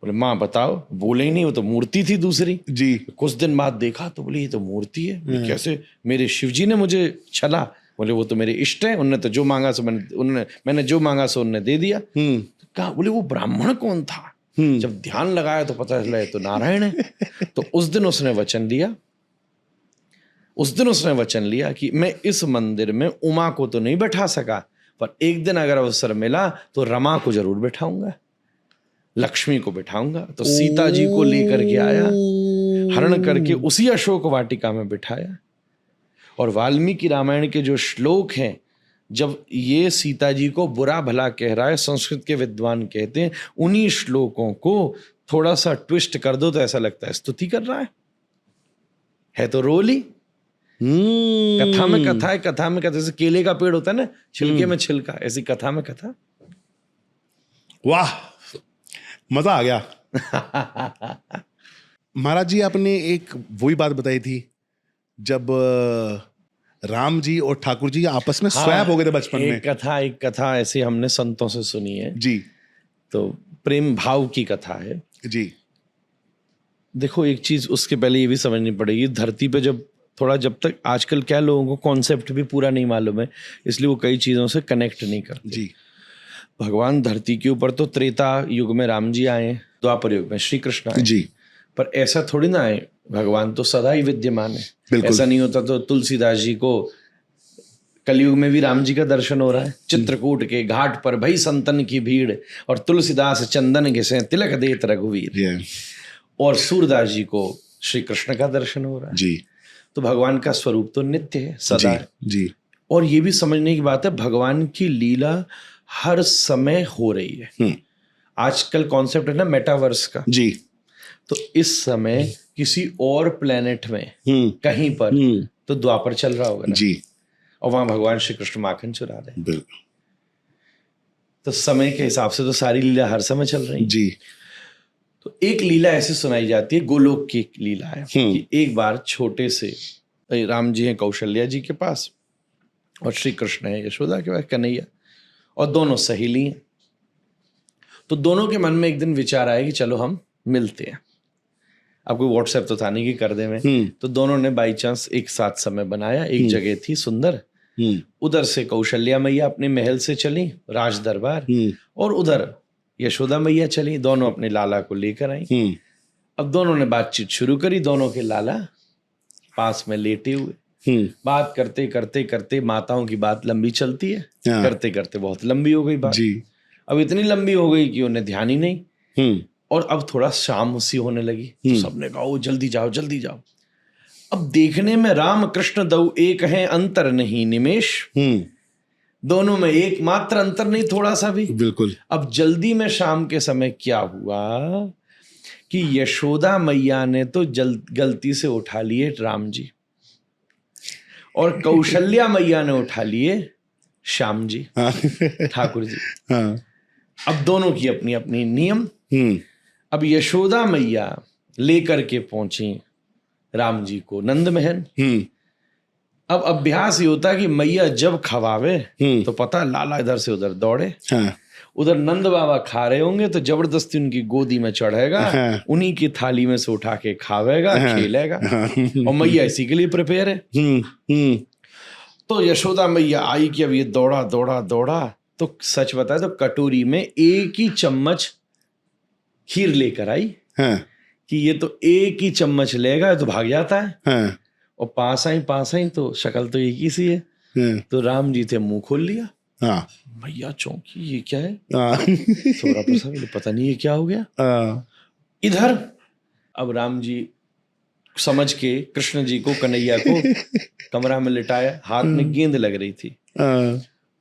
बोले माँ बताओ, बोले ही नहीं, वो तो मूर्ति थी दूसरी जी। कुछ दिन बाद देखा तो बोले ये तो मूर्ति है। कैसे? मेरे शिव जी ने मुझे छला। बोले वो तो मेरे इष्ट है, उन्होंने तो जो मांगा सो मैंने जो मांगा सो उन्होंने दे दिया। तो कहा, बोले वो ब्राह्मण कौन था? जब ध्यान लगाया तो पता चला तो नारायण है। तो उस दिन उसने वचन लिया कि मैं इस मंदिर में उमा को तो नहीं बैठा सका, पर एक दिन अगर अवसर मिला तो रमा को जरूर बैठाऊंगा, लक्ष्मी को बैठाऊंगा। तो सीता जी को लेकर के आया, हरण करके उसी अशोक वाटिका में बिठाया। और वाल्मीकि रामायण के जो श्लोक हैं, जब ये सीता जी को बुरा भला कह रहा है, संस्कृत के विद्वान कहते हैं उन्हीं श्लोकों को थोड़ा सा ट्विस्ट कर दो तो ऐसा लगता है स्तुति कर रहा है तो रोली। कथा में कथा है, कथा में कथा। जैसे केले का पेड़ होता है ना, छिलके में छिलका, ऐसी कथा में कथा। वाह, मजा आ गया। महाराज जी, आपने एक वही बात बताई थी जब राम जी और ठाकुर जी आपस में स्वैप हो गए थे बचपन में। एक कथा ऐसे हमने संतों से सुनी है जी तो प्रेम भाव की कथा है जी। देखो एक चीज उसके पहले ये भी समझनी पड़ेगी, धरती पे जब तक आजकल क्या लोगों को कॉन्सेप्ट भी पूरा नहीं मालूम है, इसलिए वो कई चीजों से कनेक्ट नहीं करते। जी। भगवान धरती के ऊपर तो त्रेता युग में राम जी आए, द्वापर युग में श्री कृष्ण आए जी। पर ऐसा थोड़ी ना है, भगवान तो सदा ही विद्यमान है। बिल्कुल। ऐसा नहीं होता तो तुलसीदास जी को कलयुग में भी राम जी का दर्शन हो रहा है। चित्रकूट के घाट पर भई संतन की भीड़ और तुलसीदास चंदन घिसे तिलक देत रघुवीर, और सूरदास जी को श्री कृष्ण का दर्शन हो रहा है। जी। तो भगवान का स्वरूप तो नित्य है, सदा है। जी। और ये भी समझने की बात है, भगवान की लीला हर समय हो रही है। आजकल कॉन्सेप्ट है ना मेटावर्स का। जी। तो इस समय किसी और प्लेनेट में कहीं पर तो द्वापर चल रहा होगा ना जी। और वहां भगवान श्री कृष्ण माखन चुरा रहे हैं। बिल्कुल। तो समय के हिसाब से तो सारी लीला हर समय चल रही है। जी। तो एक लीला ऐसे सुनाई जाती है, गोलोक की एक लीला है कि एक बार छोटे से राम जी हैं कौशल्या जी के पास और श्री कृष्ण है यशोदा के पास, कन्हैया, और दोनों सहेली हैं। तो दोनों के मन में एक दिन विचार आया कि चलो हम मिलते हैं। अब कोई व्हाट्सएप तो था नहीं कि कर दे में, तो दोनों ने बाई चांस एक साथ समय बनाया। एक जगह थी सुंदर, उधर से कौशल्या मैया अपने महल से चली राज दरबार, और उधर यशोदा मैया चली, दोनों अपने लाला को लेकर आई। अब दोनों ने बातचीत शुरू करी, दोनों के लाला पास में लेटे हुए, बात करते करते करते, माताओं की बात लंबी चलती है, करते करते बहुत लंबी हो गई बात। अब इतनी लंबी हो गई कि उन्हें ध्यान ही नहीं, और अब थोड़ा शाम सी होने लगी, तो सबने कहा ओ जल्दी जाओ जल्दी जाओ। अब देखने में राम कृष्ण दऊ एक हैं, अंतर नहीं निमेष, दोनों में एकमात्र अंतर नहीं थोड़ा सा भी। बिल्कुल। अब जल्दी में शाम के समय क्या हुआ कि यशोदा मैया ने तो गलती से उठा लिए राम जी, और कौशल्या मैया ने उठा लिए श्याम जी, ठाकुर जी। अब दोनों की अपनी अपनी नियम। अब यशोदा मैया लेकर के पहुंची राम जी को नंद महल। अब अभ्यास ये होता है कि मैया जब खवावे तो पता लाला इधर से उधर दौड़े। उधर नंद बाबा खा रहे होंगे तो जबरदस्ती उनकी गोदी में चढ़ेगा, उन्हीं की थाली में से उठा के खावेगा, खेलेगा, और मैया इसी के लिए प्रिपेयर है। तो यशोदा मैया आई कि अब ये दौड़ा दौड़ा दौड़ा, तो सच बताए तो कटोरी में एक ही चम्मच खीर लेकर आई कि ये तो एक ही चम्मच लेगा तो भाग जाता है, और पास आई तो शक्ल तो एक ही सी है। तो राम जी थे मुंह खोल लिया, भैया चौंकी ये क्या है, थोड़ा प्रसन्न, पता नहीं ये क्या हो गया इधर। अब राम जी समझ के कृष्ण जी को, कन्हैया को कमरा में लिटाया, हाथ में गेंद लग रही थी,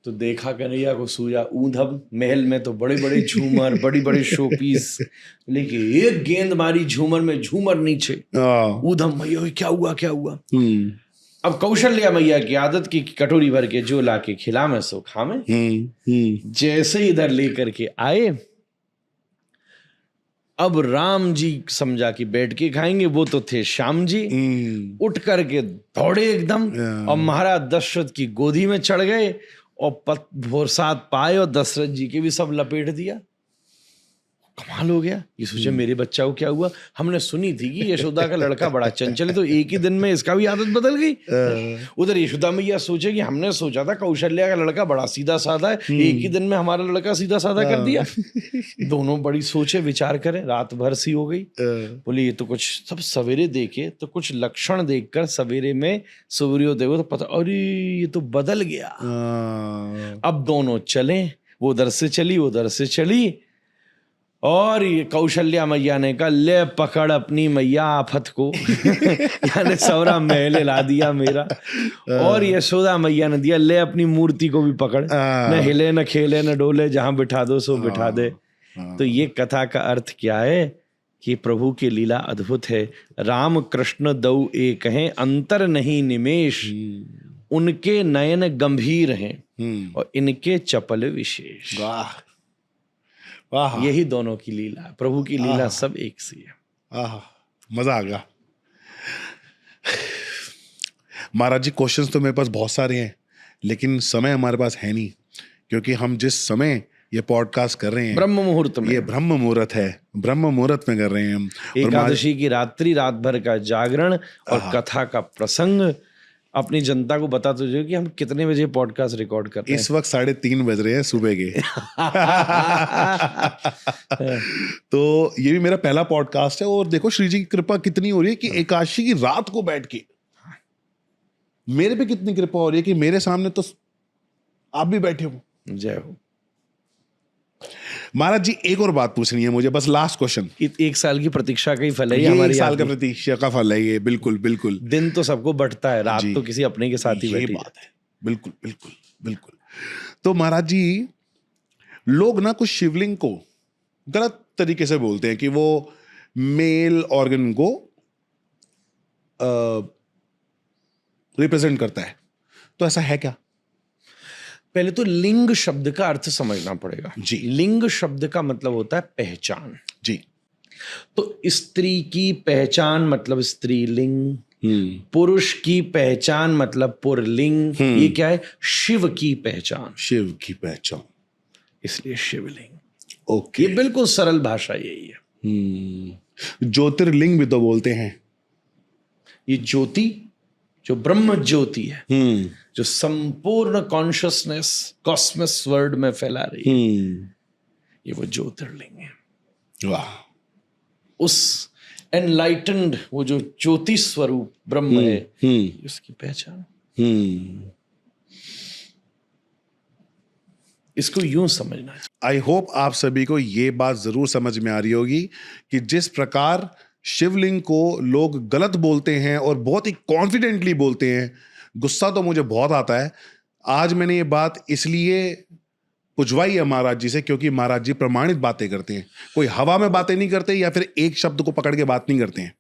तो देखा कन्हैया को सूझा ऊधम महल में तो बड़े बड़े झूमर, बड़ी बड़ी शोपीस, लेकिन एक गेंद मारी झूमर में, झूमर नीचे। ऊधम भैया क्या हुआ क्या हुआ। अब कौशल्या मैया की आदत की कटोरी भर के जो लाके खिला में सो खा में। जैसे ही इधर लेकर के आए, अब राम जी समझा कि बैठ के खाएंगे, वो तो थे श्याम जी, उठ करके दौड़े एकदम और महाराज दशरथ की गोदी में चढ़ गए, और भोरसाद पाए और दशरथ जी के भी सब लपेट दिया। कमाल हो गया, ये सोचे मेरे बच्चा को क्या हुआ। हमने सुनी थी कि यशोदा का लड़का बड़ा चंचल है, तो एक ही दिन में इसका भी आदत बदल गई। उधर यशोदा मैया सोचे कि हमने सोचा था कौशल्या का लड़का बड़ा सीधा साधा है, एक ही दिन में हमारा लड़का सीधा साधा कर दिया। दोनों बड़ी सोचे विचार करें, रात भर सी हो गई। बोले ये तो कुछ, सब सवेरे देखे तो कुछ लक्षण देखकर सवेरे में सूर्योदय हो तो पता, अरे ये तो बदल गया। अब दोनों चले, वो उधर से चली उधर से चली, और ये कौशल्या मैया ने कहा ले पकड़ अपनी मैया आफत को यानी सवरा महल ला दिया मेरा। और यशोदा मैया ने दिया ले अपनी मूर्ति को भी पकड़, न हिले न खेले न डोले, जहां बिठा दो सो बिठा दे। तो ये कथा का अर्थ क्या है कि प्रभु की लीला अद्भुत है। राम कृष्ण दऊ एक हैं, अंतर नहीं निमेष, उनके नयन गंभीर हैं और इनके चपल विशेष। वाह, यही दोनों की लीला है, प्रभु की लीला सब एक सी है। आहा, मजा आ गया। महाराज जी, क्वेश्चंस तो मेरे पास बहुत सारे हैं, लेकिन समय हमारे पास है नहीं, क्योंकि हम जिस समय ये पॉडकास्ट कर रहे हैं ब्रह्म मुहूर्त में, ये ब्रह्म मुहूर्त है, ब्रह्म मुहूर्त में कर रहे हैं हम। और एकादशी की रात्रि, रात भर का जागरण और कथा का प्रसंग। अपनी जनता को बता दीजिए कि हम कितने बजे पॉडकास्ट रिकॉर्ड कर रहे हैं। इस वक्त 3:30 बज रहे हैं सुबह के। तो ये भी मेरा पहला पॉडकास्ट है, और देखो श्री जी की कृपा कितनी हो रही है कि एकादशी की रात को बैठ के मेरे पे कितनी कृपा हो रही है कि मेरे सामने तो आप भी बैठे हो। जय हो। महाराज जी, एक और बात पूछनी है मुझे, बस लास्ट क्वेश्चन। एक साल की प्रतीक्षा का ही फल है ये हमारी एक साल का आदमी। प्रतीक्षा का फल है ये, बिल्कुल बिल्कुल। दिन तो सबको बटता है, रात जी, तो किसी अपने के साथ ही ये बैठी बात है, बिल्कुल बिल्कुल बिल्कुल। तो महाराज जी, लोग ना कुछ शिवलिंग को गलत तरीके से बोलते हैं कि वो मेल ऑर्गन को रिप्रेजेंट करता है, तो ऐसा है क्या? पहले तो लिंग शब्द का अर्थ समझना पड़ेगा जी। लिंग शब्द का मतलब होता है पहचान। जी। तो स्त्री की पहचान मतलब स्त्रीलिंग, पुरुष की पहचान मतलब पुरलिंग। ये क्या है? शिव की पहचान, शिव की पहचान, इसलिए शिवलिंग। ओके। ये बिल्कुल सरल भाषा यही है। ज्योतिर्लिंग भी तो बोलते हैं। ये ज्योति जो ब्रह्म ज्योति है, जो संपूर्ण कॉन्शियसनेस कॉस्मस वर्ल्ड में फैला रही है, ये वो ज्योतिर्लिंग है। वाह। उस एनलाइटेंड वो जो ज्योति स्वरूप ब्रह्म है, उसकी पहचान। इसको यूं समझना चाहिए। आई होप आप सभी को ये बात जरूर समझ में आ रही होगी कि जिस प्रकार शिवलिंग को लोग गलत बोलते हैं और बहुत ही कॉन्फिडेंटली बोलते हैं, गुस्सा तो मुझे बहुत आता है। आज मैंने ये बात इसलिए पुजवाई है महाराज जी से, क्योंकि महाराज जी प्रमाणित बातें करते हैं, कोई हवा में बातें नहीं करते या फिर एक शब्द को पकड़ के बात नहीं करते हैं।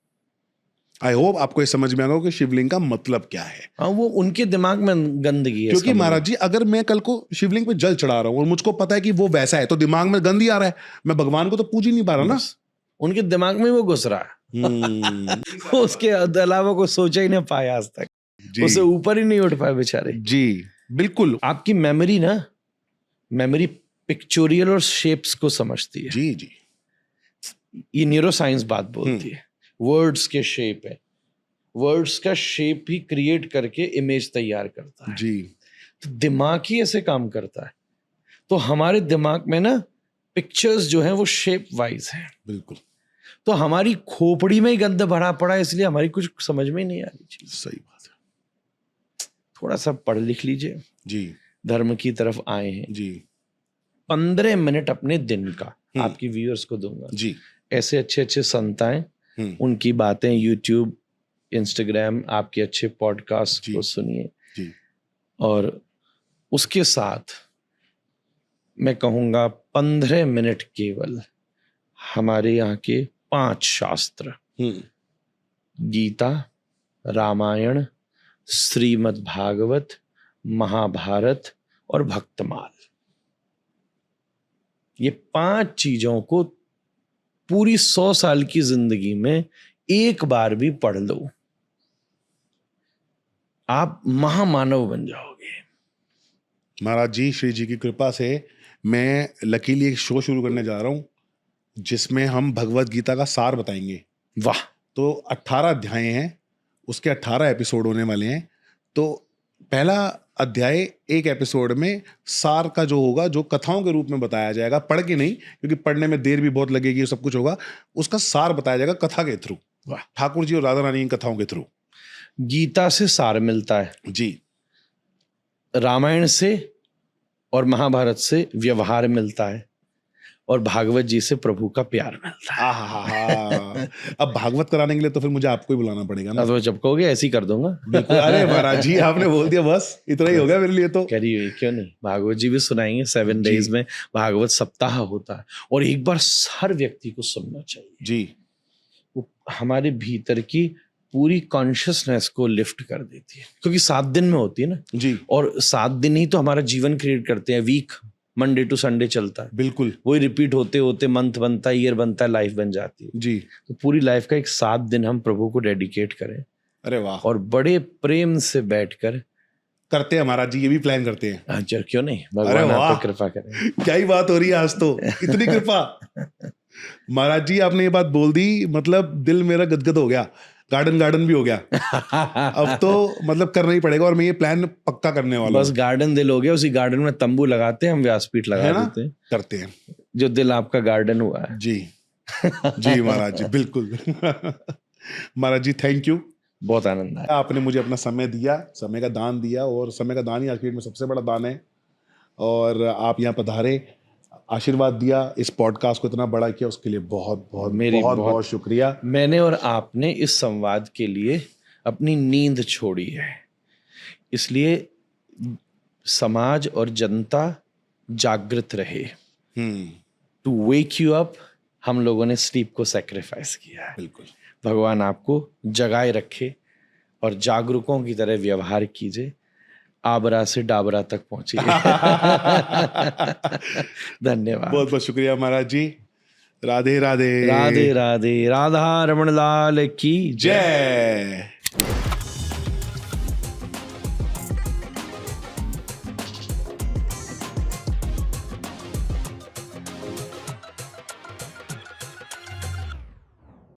आई होप आपको ये समझ में आ गया कि शिवलिंग का मतलब क्या है। हाँ, वो उनके दिमाग में गंदगी है। क्योंकि महाराज जी, अगर मैं कल को शिवलिंग पे जल चढ़ा रहा हूं और मुझको पता है कि वो वैसा है, तो दिमाग में गंद ही आ रहा है, मैं भगवान को तो पूज ही नहीं पा रहा ना। उनके दिमाग में वो घुस रहा है। उसके अलावा को सोचा ही नहीं पाया आज तक, उसे ऊपर ही नहीं उठ पाए बेचारे। जी बिल्कुल। आपकी मेमोरी ना, मेमोरी पिक्चोरियल और शेप्स को समझती है। जी जी। ये न्यूरोसाइंस बात बोलती है। वर्ड्स के शेप है, वर्ड्स का शेप ही क्रिएट करके इमेज तैयार करता है। जी। तो दिमाग ही ऐसे काम करता है। तो हमारे दिमाग में ना पिक्चर्स जो हैं वो शेप वाइज हैं। बिल्कुल। तो हमारी खोपड़ी में ही गंद भरा पड़ा है, इसलिए हमारी कुछ समझ में ही नहीं आ रही चीज। सही बात है। थोड़ा सा पढ़ लिख लीजिए, जी। धर्म की तरफ आए हैं जी। 15 मिनट अपने दिन का आपकी व्यूअर्स को दूंगा। जी। ऐसे अच्छे अच्छे संत आए, उनकी बातें यूट्यूब, इंस्टाग्राम, आपके अच्छे पॉडकास्ट को सुनिए। जी। और उसके साथ मैं कहूँगा 15 मिनट केवल हमारे यहाँ के 5 शास्त्र, गीता, रामायण, श्रीमद् भागवत, महाभारत और भक्तमाल, ये 5 चीजों को पूरी 100 साल की जिंदगी में एक बार भी पढ़ लो, आप महामानव बन जाओगे। महाराज जी, श्री जी की कृपा से मैं लकीली एक शो शुरू करने जा रहा हूं जिसमें हम भगवत गीता का सार बताएंगे। वाह। तो 18 अध्याय हैं, उसके 18 एपिसोड होने वाले हैं। तो पहला अध्याय एक एपिसोड में सार का जो होगा, जो कथाओं के रूप में बताया जाएगा, पढ़ के नहीं, क्योंकि पढ़ने में देर भी बहुत लगेगी, सब कुछ होगा, उसका सार बताया जाएगा कथा के थ्रू। वाह। ठाकुर जी और राधा रानी की कथाओं के थ्रू। गीता से सार मिलता है जी, रामायण से और महाभारत से व्यवहार मिलता है, और भागवत जी से प्रभु का प्यार मिलता है। अब भागवत कराने के लिए तो फिर मुझे आपको ही बुलाना पड़ेगा ना। तो जब कहोगे ऐसे ही कर दूंगा। बिल्कुल। अरे महाराज जी, आपने बोल दिया, बस इतना ही हो गया मेरे लिए तो। करिए, क्यों नहीं, भागवत जी भी सुनाएंगे। 7 डेज में भागवत सप्ताह होता है, और एक बार हर व्यक्ति को सुनना चाहिए जी। वो हमारे भीतर की पूरी कॉन्शियसनेस को लिफ्ट कर देती है, क्योंकि 7 दिन में होती है ना जी। और 7 दिन ही तो हमारा जीवन क्रिएट करते हैं, वीक। मंडे टू संडे चलता है, बिल्कुल वही रिपीट होते होते मंथ बनता है, ईयर बनता है, लाइफ बन जाती है। जी। तो पूरी लाइफ का एक 7 दिन हम प्रभु को डेडिकेट करें अरे वाह, और बड़े प्रेम से बैठकर करते हैं महाराज जी, ये भी प्लान करते हैं। हाँ, चल क्यों नहीं, अरे भगवान आप वाह, पे कृपा करें। क्या ही बात हो रही है आज तो, इतनी कृपा। महाराज जी आपने ये बात बोल दी, मतलब दिल मेरा गदगद हो गया, गार्डन भी हो गया। अब तो मतलब करना ही पड़ेगा, और मैं ये प्लान पक्का करने वाला बस हूँ। गार्डन दिल हो गया, उसी गार्डन में तंबू लगाते हैं, हम व्यासपीठ लगा है ना? देते हैं, करते हैं जो दिल आपका गार्डन हुआ है। जी। जी महाराज जी, बिल्कुल। महाराज जी थैंक यू, बहुत आनंद आया। आपने मुझे अपना समय दिया, समय का दान दिया, और समय का दान ही आज की डेट में सबसे बड़ा दान है। और आप यहाँ पधारे, आशीर्वाद दिया, इस पॉडकास्ट को इतना बड़ा किया, उसके लिए बहुत बहुत बहुत बहुत शुक्रिया। मैंने और आपने इस संवाद के लिए अपनी नींद छोड़ी है, इसलिए समाज और जनता जागृत रहे। टू वेक यू अप, हम लोगों ने स्लीप को सैक्रिफाइस किया है। बिल्कुल। भगवान आपको जगाए रखे और जागरूकों की तरह व्यवहार कीजिए, आबरा से डाबरा तक पहुंचिए। धन्यवाद, बहुत बहुत शुक्रिया महाराज जी। राधे राधे। राधे राधे, राधा रमन लाल की जय।